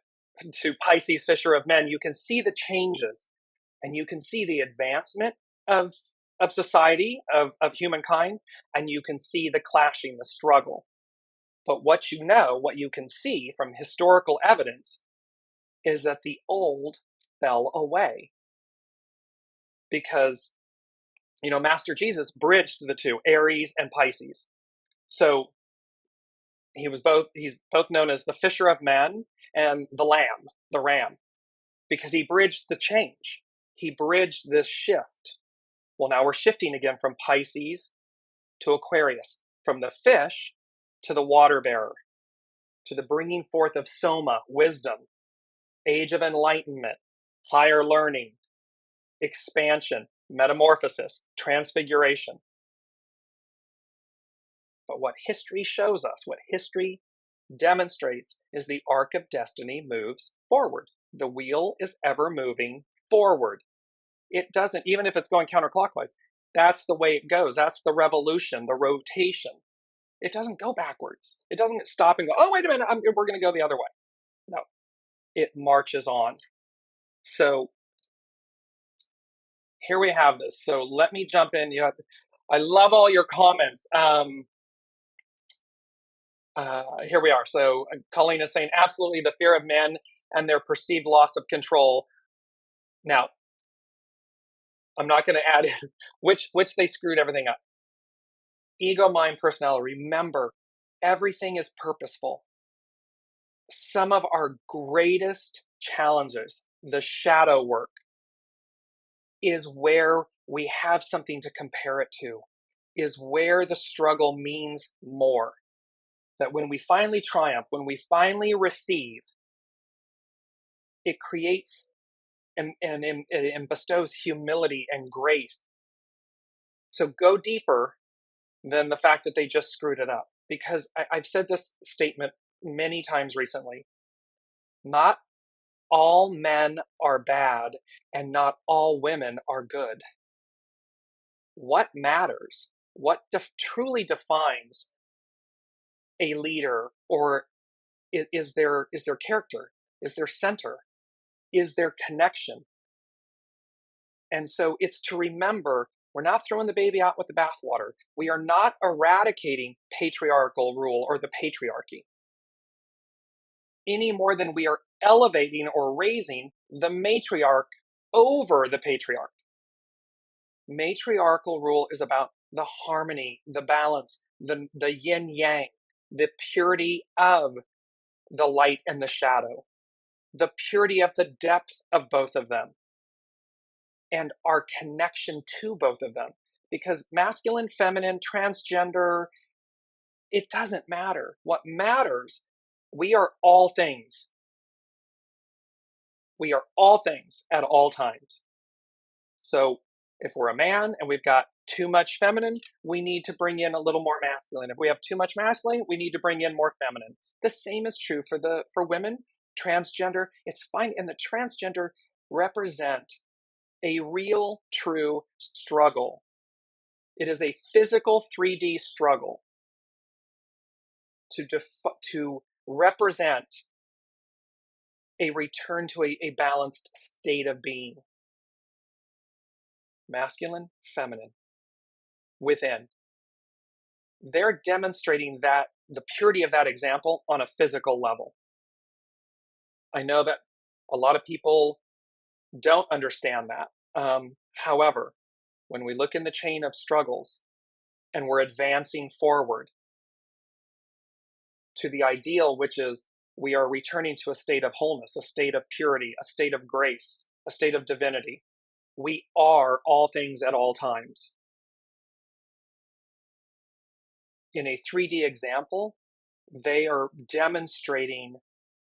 to Pisces, Fisher of Men, you can see the changes, and you can see the advancement of society, of humankind, and you can see the clashing, the struggle. But what you can see from historical evidence is that the old fell away. Because, Master Jesus bridged the two, Aries and Pisces. So he's both known as the Fisher of Men and the Ram, because he bridged the change. He bridged this shift. Well, now we're shifting again from Pisces to Aquarius, from the fish to the water bearer, to the bringing forth of Soma, wisdom, age of enlightenment, higher learning, expansion, metamorphosis, transfiguration. But what history shows us, what history demonstrates, is the arc of destiny moves forward. The wheel is ever moving forward. It doesn't, even if it's going counterclockwise, that's the way it goes. That's the revolution, the rotation. It doesn't go backwards. It doesn't stop and go, oh, wait a minute, we're going to go the other way. No, it marches on. So here we have this. So let me jump in. I love all your comments. Here we are. So Colleen is saying, absolutely, the fear of men and their perceived loss of control. Now, I'm not going to add in which they screwed everything up. Ego, mind, personality. Remember, everything is purposeful. Some of our greatest challenges, the shadow work, is where we have something to compare it to, is where the struggle means more. That when we finally triumph, when we finally receive, it creates and bestows humility and grace. So go deeper than the fact that they just screwed it up. Because I've said this statement many times recently. Not all men are bad and not all women are good. What matters, what truly defines a leader, or is their character, is their center, is their connection. And so it's to remember, we're not throwing the baby out with the bathwater. We are not eradicating patriarchal rule or the patriarchy any more than we are elevating or raising the matriarch over the patriarch. Matriarchal rule is about the harmony, the balance, the yin yang, the purity of the light and the shadow, the purity of the depth of both of them, and our connection to both of them. Because masculine, feminine, transgender, it doesn't matter. What matters, we are all things. We are all things at all times. So if we're a man and we've got too much feminine, we need to bring in a little more masculine. If we have too much masculine, we need to bring in more feminine. The same is true for women, transgender. It's fine. And the transgender represent a real, true struggle. It is a physical 3D struggle to represent a return to a balanced state of being. Masculine, feminine, within. They're demonstrating that the purity of that example on a physical level. I know that a lot of people don't understand that. However, when we look in the chain of struggles and we're advancing forward to the ideal, which is we are returning to a state of wholeness, a state of purity, a state of grace, a state of divinity. We are all things at all times. In a 3D example, they are demonstrating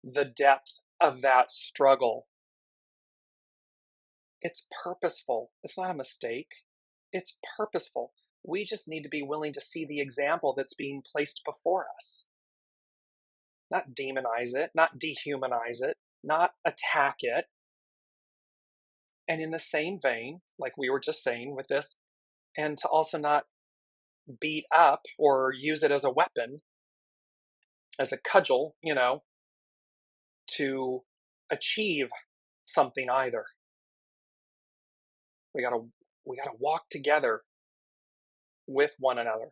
the depth of that struggle. It's purposeful. It's not a mistake. It's purposeful. We just need to be willing to see the example that's being placed before us. Not demonize it, not dehumanize it, not attack it. And in the same vein, like we were just saying with this, and to also not beat up or use it as a weapon, as a cudgel, to achieve something either. We gotta walk together with one another.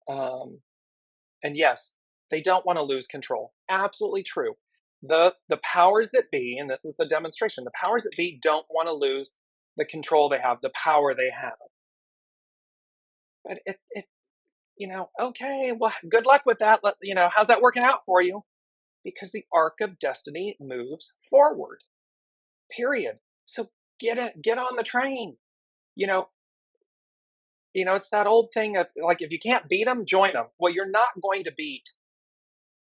And yes, they don't want to lose control. Absolutely true. The powers that be, and this is the demonstration, the powers that be don't want to lose the control they have, the power they have. But okay, well, good luck with that. How's that working out for you? Because the arc of destiny moves forward. Period. So get on the train. It's that old thing of like, if you can't beat them, join them. Well, you're not going to beat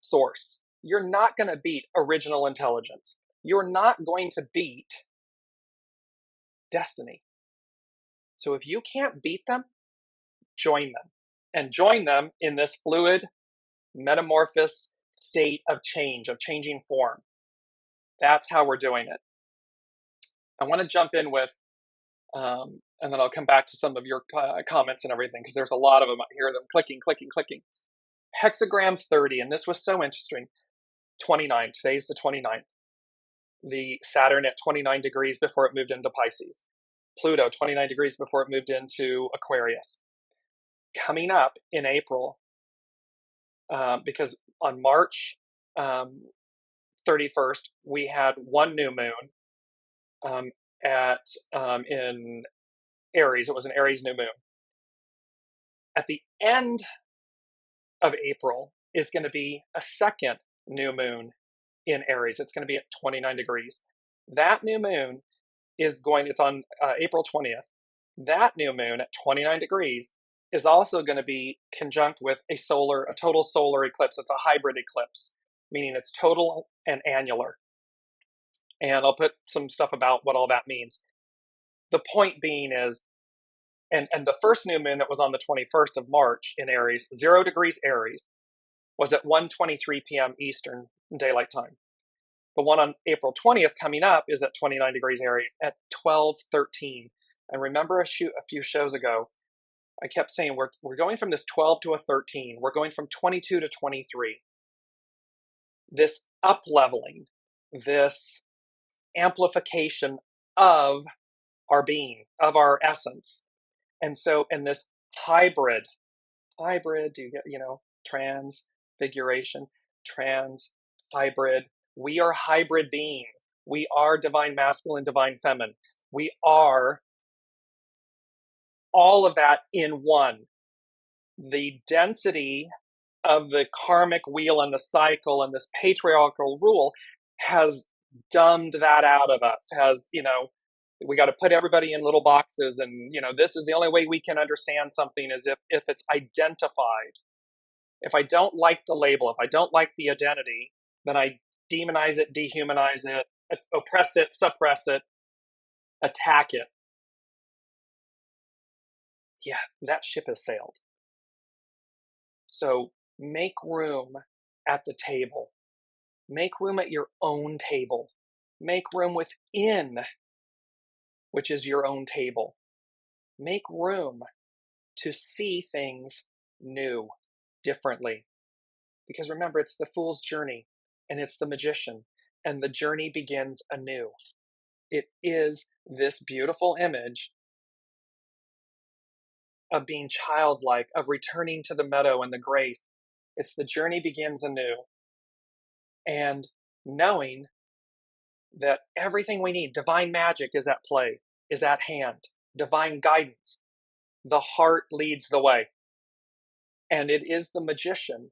Source. You're not going to beat original intelligence. You're not going to beat destiny. So if you can't beat them, join them. And join them in this fluid, metamorphous state of change, of changing form. That's how we're doing it. I want to jump in with, and then I'll come back to some of your comments and everything, because there's a lot of them. I hear them clicking. Hexagram 30, and this was so interesting. 29, today's the 29th. The Saturn at 29 degrees before it moved into Pisces. Pluto, 29 degrees before it moved into Aquarius. Coming up in April, because on March 31st, we had one new moon in Aries. It was an Aries new moon. At the end of April is going to be a second new moon in Aries. It's going to be at 29 degrees. That new moon it's on April 20th. That new moon at 29 degrees is also going to be conjunct with a total solar eclipse. It's a hybrid eclipse, meaning it's total and annular. And I'll put some stuff about what all that means. The point being is, and the first new moon that was on the 21st of March in Aries, 0 degrees Aries, was at 1:23 p.m. Eastern Daylight Time. The one on April 20th coming up is at 29 degrees Aries at 12:13. And remember a few shows ago, I kept saying we're going from this 12 to a 13. We're going from 22 to 23. This up-leveling, this amplification of our being, of our essence. And so in this hybrid, do you get, transfiguration, hybrid. We are hybrid beings. We are divine masculine, divine feminine. We are all of that in one. The density of the karmic wheel and the cycle and this patriarchal rule has dumbed that out of us, we got to put everybody in little boxes, and this is the only way we can understand something is if it's identified. If I don't like the label, if I don't like the identity, then I demonize it, dehumanize it, oppress it, suppress it, attack it. Yeah, that ship has sailed. So make room at the table. Make room at your own table. Make room within, which is your own table. Make room to see things new, differently. Because remember, it's the fool's journey, and it's the magician, and the journey begins anew. It is this beautiful image of being childlike, of returning to the meadow and the grace. It's the journey begins anew. And knowing that everything we need, divine magic is at play, is at hand, divine guidance. The heart leads the way. And it is the magician,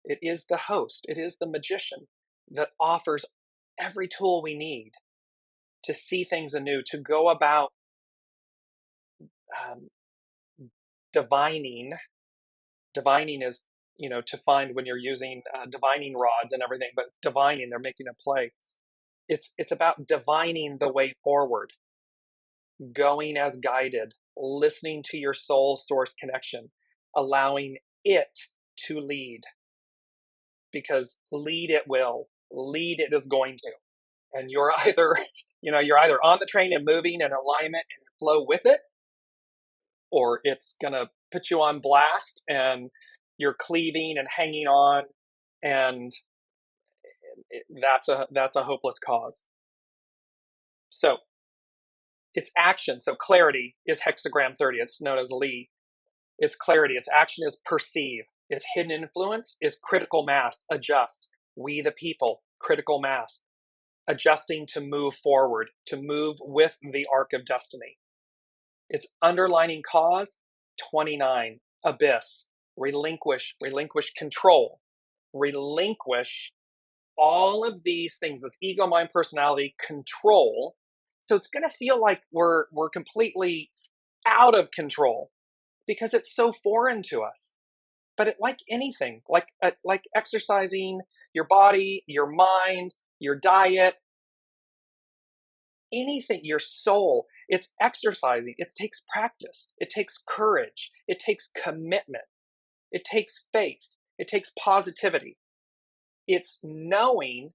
it is the host, it is the magician that offers every tool we need to see things anew, to go about divining. Divining is, to find when you're using divining rods and everything, but divining, they're making a play. It's about divining the way forward, going as guided, listening to your soul source connection, allowing it to lead, because lead it will, lead it is going to. And you're either, you're either on the train and moving in alignment and flow with it, or it's going to put you on blast and you're cleaving and hanging on, and that's a hopeless cause. So it's action. So clarity is hexagram 30. It's known as Li. It's clarity. Its action is perceive. Its hidden influence is critical mass, adjust. We the people, critical mass, adjusting to move forward, to move with the arc of destiny. Its underlining cause, 29, abyss, relinquish control, relinquish all of these things, this ego, mind, personality, control. So it's going to feel like we're completely out of control because it's so foreign to us. But like anything, like exercising your body, your mind, your diet, anything, your soul, it's exercising. It takes practice. It takes courage. It takes commitment. It takes faith. It takes positivity. It's knowing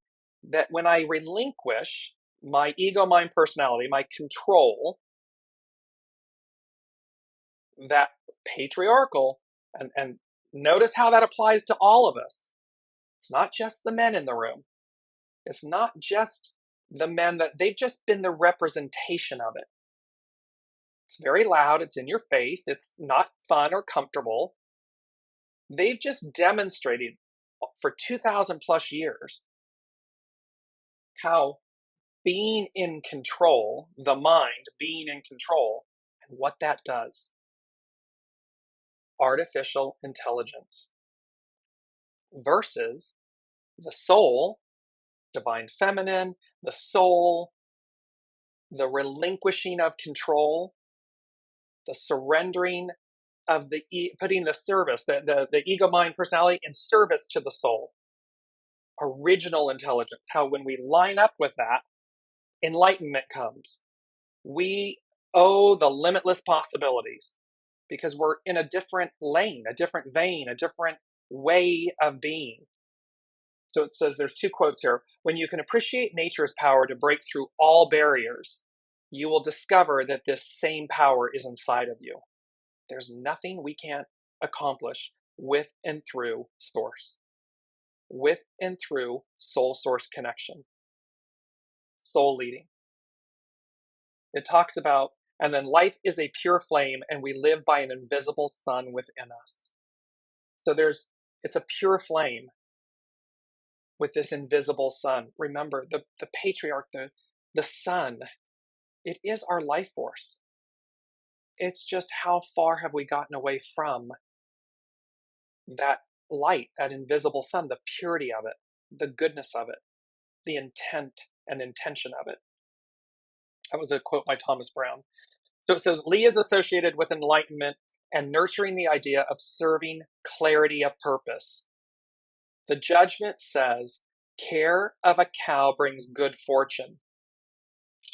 that when I relinquish my ego, mind, personality, my control, that patriarchal, and notice how that applies to all of us. It's not just the men in the room. It's not just the men that they've just been the representation of it. It's very loud. It's in your face. It's not fun or comfortable. They've just demonstrated for 2,000 plus years how being in control, the mind being in control, and what that does. Artificial intelligence versus the soul, divine feminine, the soul, the relinquishing of control, the surrendering of putting the service, the ego, mind, personality in service to the soul. Original intelligence, how when we line up with that, enlightenment comes. We owe the limitless possibilities because we're in a different lane, a different vein, a different way of being. So it says, there's two quotes here. When you can appreciate nature's power to break through all barriers, you will discover that this same power is inside of you. There's nothing we can't accomplish with and through source, with and through soul source connection, soul leading. It talks about, and then life is a pure flame and we live by an invisible sun within us. So it's a pure flame with this invisible sun. Remember, the patriarch, the sun, it is our life force. It's just how far have we gotten away from that light, that invisible sun, the purity of it, the goodness of it, the intent and intention of it. That was a quote by Thomas Brown. So it says, Li is associated with enlightenment and nurturing the idea of serving clarity of purpose. The judgment says, care of a cow brings good fortune.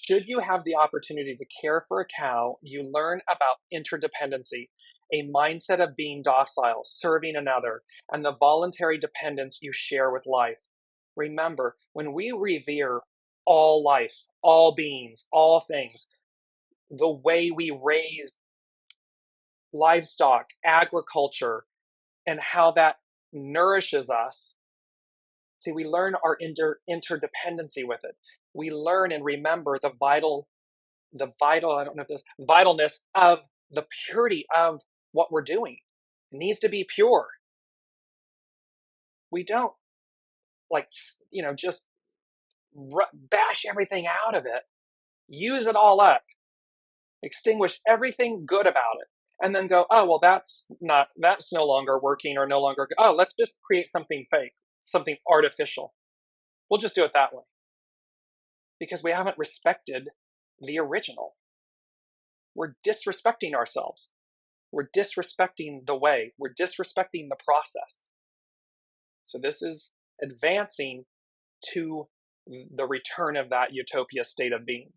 Should you have the opportunity to care for a cow, you learn about interdependency, a mindset of being docile, serving another, and the voluntary dependence you share with life. Remember, when we revere all life, all beings, all things, the way we raise livestock, agriculture, and how that nourishes us. See, we learn our interdependency with it. We learn and remember the vitalness of the purity of what we're doing. It needs to be pure. We don't just bash everything out of it, use it all up, extinguish everything good about it, and then go, oh, well, that's no longer working or no longer, oh, let's just create something fake, something artificial. We'll just do it that way. Because we haven't respected the original. We're disrespecting ourselves. We're disrespecting the way. We're disrespecting the process. So this is advancing to the return of that utopia state of being.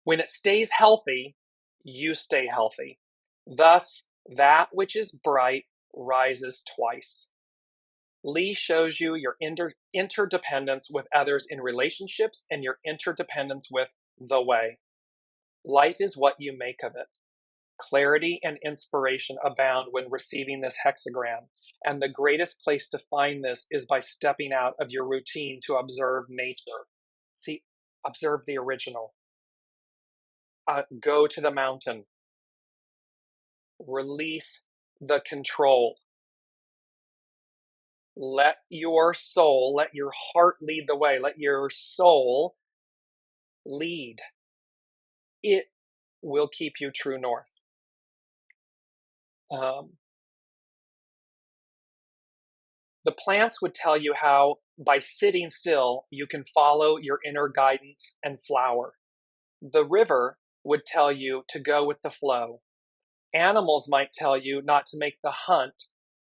When it stays healthy, you stay healthy. Thus, that which is bright rises twice. Lee shows you your interdependence with others in relationships and your interdependence with the way. Life is what you make of it. Clarity and inspiration abound when receiving this hexagram, and the greatest place to find this is by stepping out of your routine to observe nature. See, observe the original. Go to the mountain. Release the control. Let your soul, let your heart lead the way. Let your soul lead. It will keep you true north. The plants would tell you how, by sitting still, you can follow your inner guidance and flower. The river would tell you to go with the flow. Animals might tell you not to make the hunt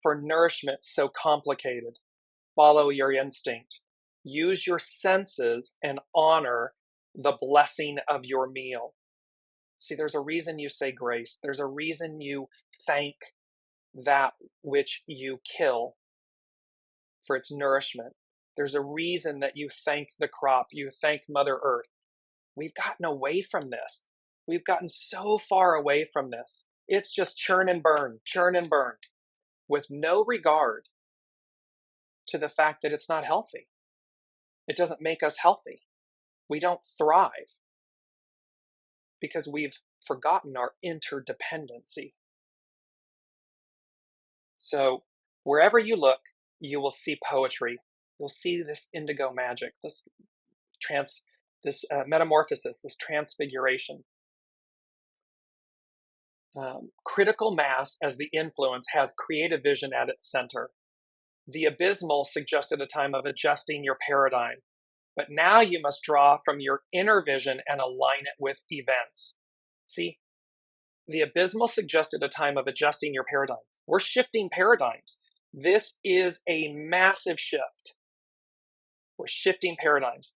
for nourishment so complicated. Follow your instinct. Use your senses and honor the blessing of your meal. See, there's a reason you say grace. There's a reason you thank that which you kill for its nourishment. There's a reason that you thank the crop, you thank Mother Earth. We've gotten away from this. We've gotten so far away from this. It's just churn and burn, with no regard to the fact that it's not healthy. It doesn't make us healthy. We don't thrive because we've forgotten our interdependency. So wherever you look, you will see poetry. You'll see this indigo magic, this metamorphosis, this transfiguration. Critical mass as the influence has creative vision at its center. The abysmal suggested a time of adjusting your paradigm, but now you must draw from your inner vision and align it with events. See, the abysmal suggested a time of adjusting your paradigm. We're shifting paradigms. This is a massive shift. We're shifting paradigms.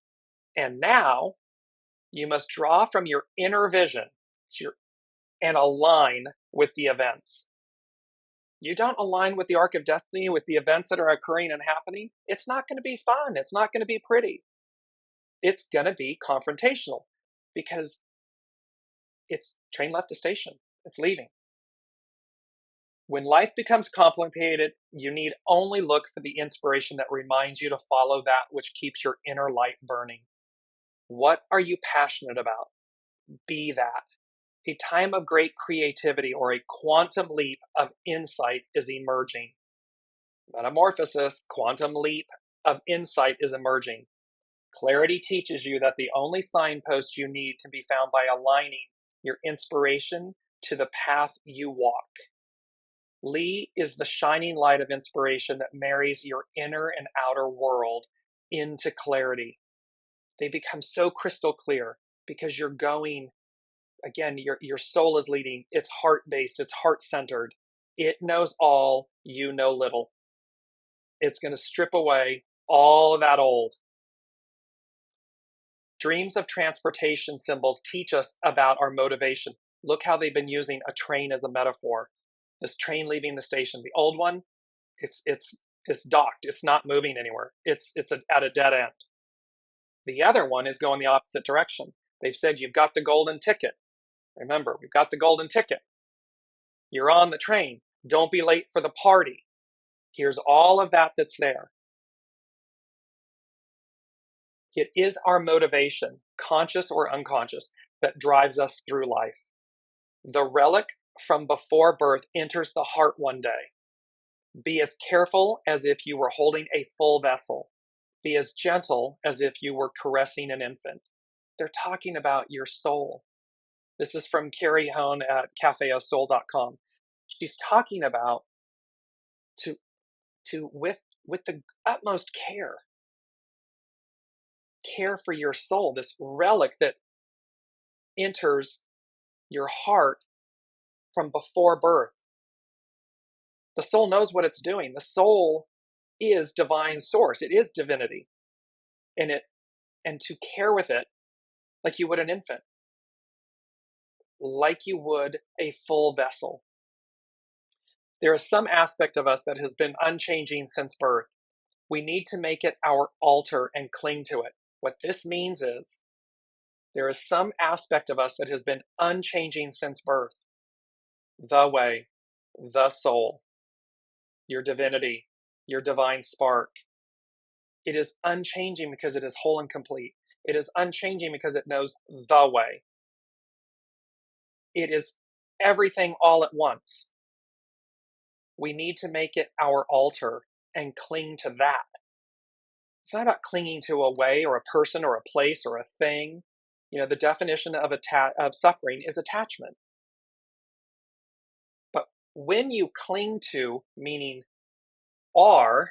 And now you must draw from your inner vision and align with the events. You don't align with the arc of destiny, with the events that are occurring and happening, it's not going to be fun. It's not going to be pretty. It's going to be confrontational because train left the station. It's leaving. When life becomes complicated, you need only look for the inspiration that reminds you to follow that which keeps your inner light burning. What are you passionate about? Be that. A time of great creativity or a quantum leap of insight is emerging. Metamorphosis, quantum leap of insight is emerging. Clarity teaches you that the only signpost you need can be found by aligning your inspiration to the path you walk. Lee is the shining light of inspiration that marries your inner and outer world into clarity. They become so crystal clear because you're going, again, your soul is leading. It's heart-based, it's heart-centered. It knows all, you know little. It's going to strip away all of that old. Dreams of transportation symbols teach us about our motivation. Look how they've been using a train as a metaphor. This train leaving the station. The old one, it's docked. It's not moving anywhere. It's at a dead end. The other one is going the opposite direction. They've said you've got the golden ticket. Remember, we've got the golden ticket. You're on the train. Don't be late for the party. Here's all of that that's there. It is our motivation, conscious or unconscious, that drives us through life. The relic from before birth enters the heart one day. Be as careful as if you were holding a full vessel. Be as gentle as if you were caressing an infant. They're talking about your soul. This is from Carrie Hone at cafeosoul.com. She's talking about with the utmost care for your soul, this relic that enters your heart from before birth. The soul knows what it's doing. The soul is divine source. It is divinity. And to care with it like you would an infant. like you would a full vessel. There is some aspect of us that has been unchanging since birth. We need to make it our altar and cling to it. What this means is there is some aspect of us that has been unchanging since birth. The way, the soul, your divinity, your divine spark. It is unchanging because it is whole and complete. It is unchanging because it knows the way. It is everything all at once. We need to make it our altar and cling to that. It's not about clinging to a way or a person or a place or a thing. You know, the definition of suffering is attachment. But when you cling to, meaning are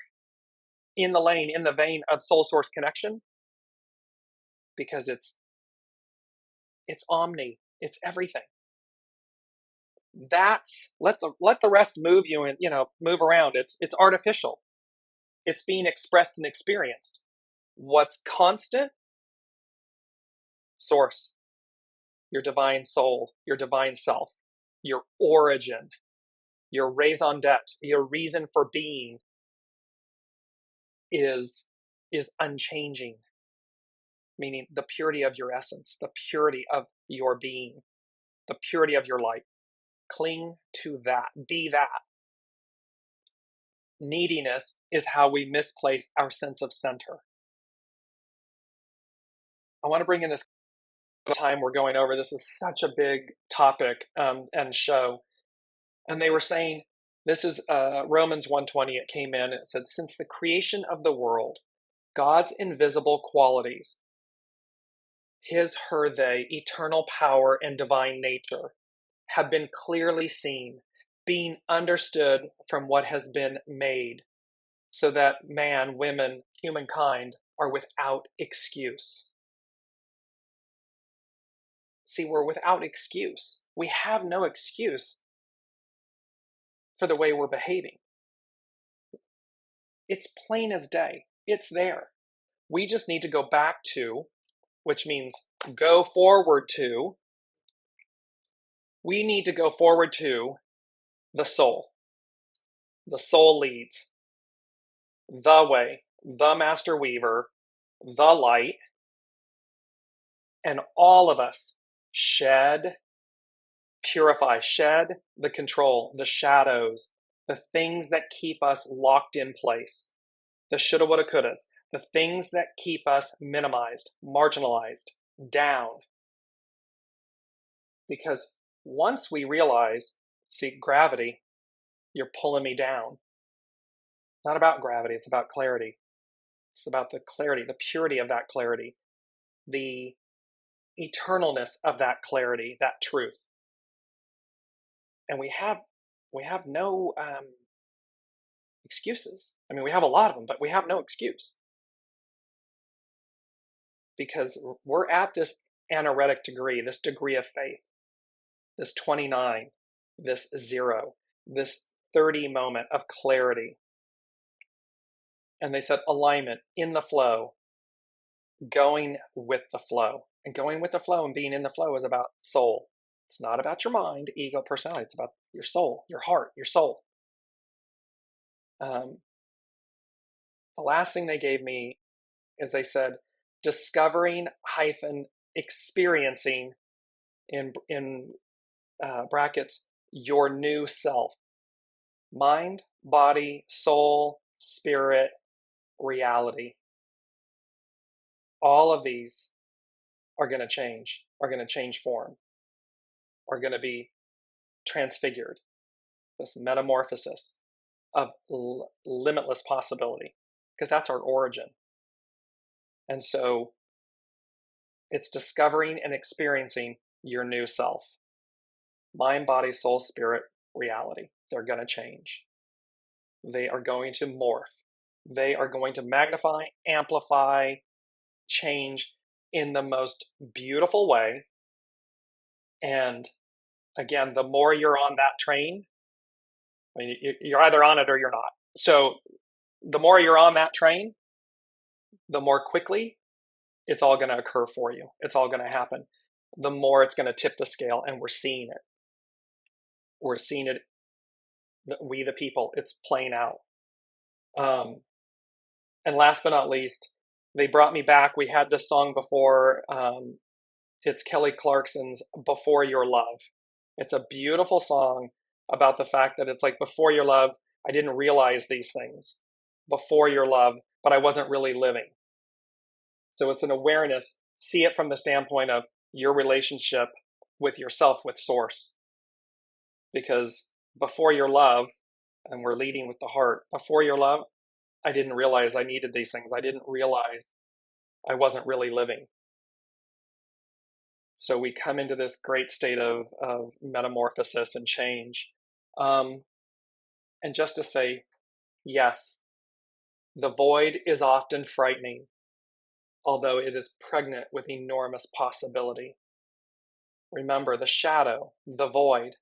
in the lane, in the vein of soul source connection, because it's omni, it's everything. That's let the rest move you and move around. It's artificial. It's being expressed and experienced. What's constant? Source, your divine soul, your divine self, your origin, your raison d'etre, your reason for being is unchanging, meaning the purity of your essence, the purity of your being, the purity of your light. Cling to that, be that. Neediness is how we misplace our sense of center. I want to bring in this time we're going over. This is such a big topic and show. And they were saying, this is Romans 1:20. It came in and it said, since the creation of the world, God's invisible qualities, his, her, they, eternal power and divine nature have been clearly seen, being understood from what has been made, so that man, women, humankind are without excuse. See, we're without excuse. We have no excuse for the way we're behaving. It's plain as day. It's there. We just need to go back to, which means go forward to, we need to go forward to the soul. The soul leads. The way, the master weaver, the light, and all of us shed, purify, shed the control, the shadows, the things that keep us locked in place, the shoulda, woulda, couldas, the things that keep us minimized, marginalized, down. Because once we realize, see, gravity, you're pulling me down. It's not about gravity, it's about clarity. It's about the clarity, the purity of that clarity, the eternalness of that clarity, that truth. And we have no excuses. I mean, we have a lot of them, but we have no excuse. Because we're at this anaretic degree, this degree of faith, this 29, this 0, this 30 moment of clarity. And they said alignment, in the flow, going with the flow. And going with the flow and being in the flow is about soul. It's not about your mind, ego, personality. It's about your soul, your heart, your soul. The last thing they gave me is they said, discovering - experiencing in brackets, your new self. Mind, body, soul, spirit, reality. All of these are going to change form, are going to be transfigured. This metamorphosis of limitless possibility, because that's our origin. And so it's discovering and experiencing your new self. Mind, body, soul, spirit, reality. They're going to change. They are going to morph. They are going to magnify, amplify, change in the most beautiful way. And again, the more you're on that train, I mean, you're either on it or you're not. So the more you're on that train, the more quickly it's all going to occur for you. It's all going to happen. the more it's going to tip the scale, and we're seeing it. We're seeing it, we the people, it's playing out. And last but not least, they brought me back. We had this song before. It's Kelly Clarkson's Before Your Love. It's a beautiful song about the fact that it's like, before your love, I didn't realize these things. Before your love, but I wasn't really living. So it's an awareness. See it from the standpoint of your relationship with yourself, with Source. Because before your love, and we're leading with the heart, before your love, I didn't realize I needed these things. I didn't realize I wasn't really living. So we come into this great state of metamorphosis and change. And just to say, yes, the void is often frightening, although it is pregnant with enormous possibility. Remember, the shadow, the void,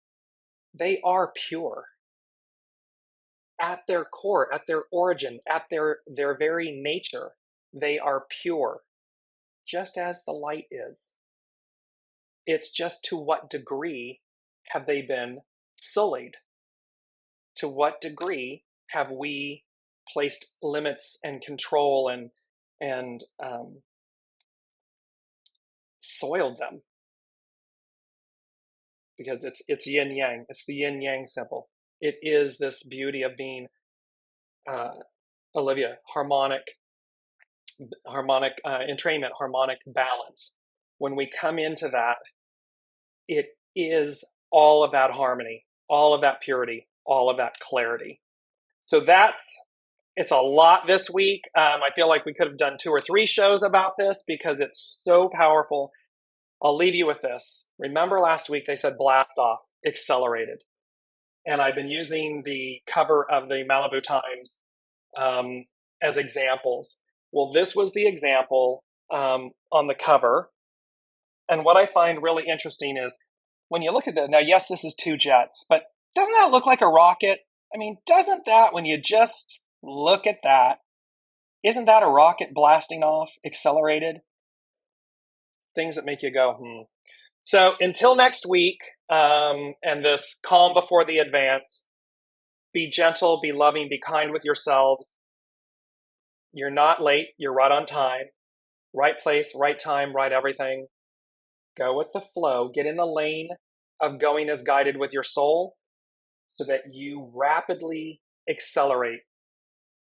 they are pure. At their core, at their origin, at their very nature, they are pure, just as the light is. It's just to what degree have they been sullied? To what degree have we placed limits and control and soiled them? Because it's yin yang. It's the yin yang symbol. It is this beauty of being, Olivia, harmonic entrainment, harmonic balance. When we come into that, it is all of that harmony, all of that purity, all of that clarity. So it's a lot this week. I feel like we could have done 2 or 3 shows about this because it's so powerful. I'll leave you with this. Remember last week they said blast off, accelerated. And I've been using the cover of the Malibu Times as examples. Well, this was the example on the cover. And what I find really interesting is when you look at that, now, yes, this is 2 jets, but doesn't that look like a rocket? I mean, doesn't that, when you just look at that, isn't that a rocket blasting off, accelerated? Things that make you go, So until next week, and this calm before the advance, be gentle, be loving, be kind with yourselves. You're not late. You're right on time. Right place, right time, right everything. Go with the flow. Get in the lane of going as guided with your soul so that you rapidly accelerate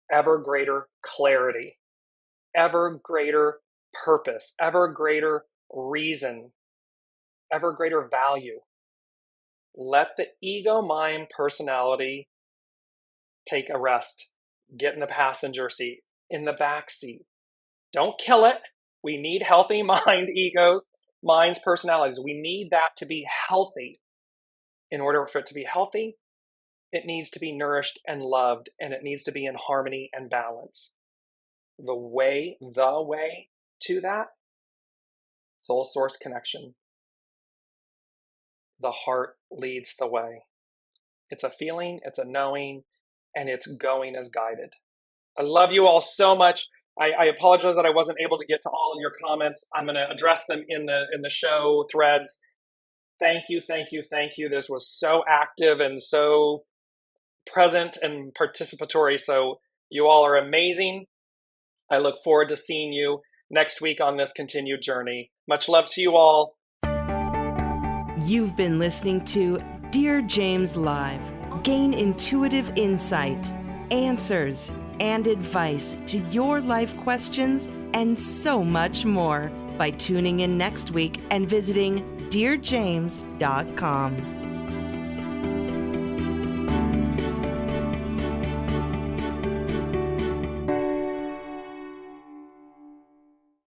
ever greater clarity, ever greater purpose, ever greater reason, ever greater value. Let the ego, mind, personality take a rest. Get in the passenger seat, in the back seat. Don't kill it. We need healthy mind, egos, minds, personalities. We need that to be healthy. In order for it to be healthy, it needs to be nourished and loved, and it needs to be in harmony and balance. The way to that, soul source connection. The heart leads the way. It's a feeling, it's a knowing, and it's going as guided. I love you all so much. I apologize that I wasn't able to get to all of your comments. I'm going to address them in the show threads. Thank you. This was so active and so present and participatory. So you all are amazing. I look forward to seeing you next week on this continued journey. Much love to you all. You've been listening to Dear James Live. Gain intuitive insight, answers, and advice to your life questions and so much more by tuning in next week and visiting DearJames.com.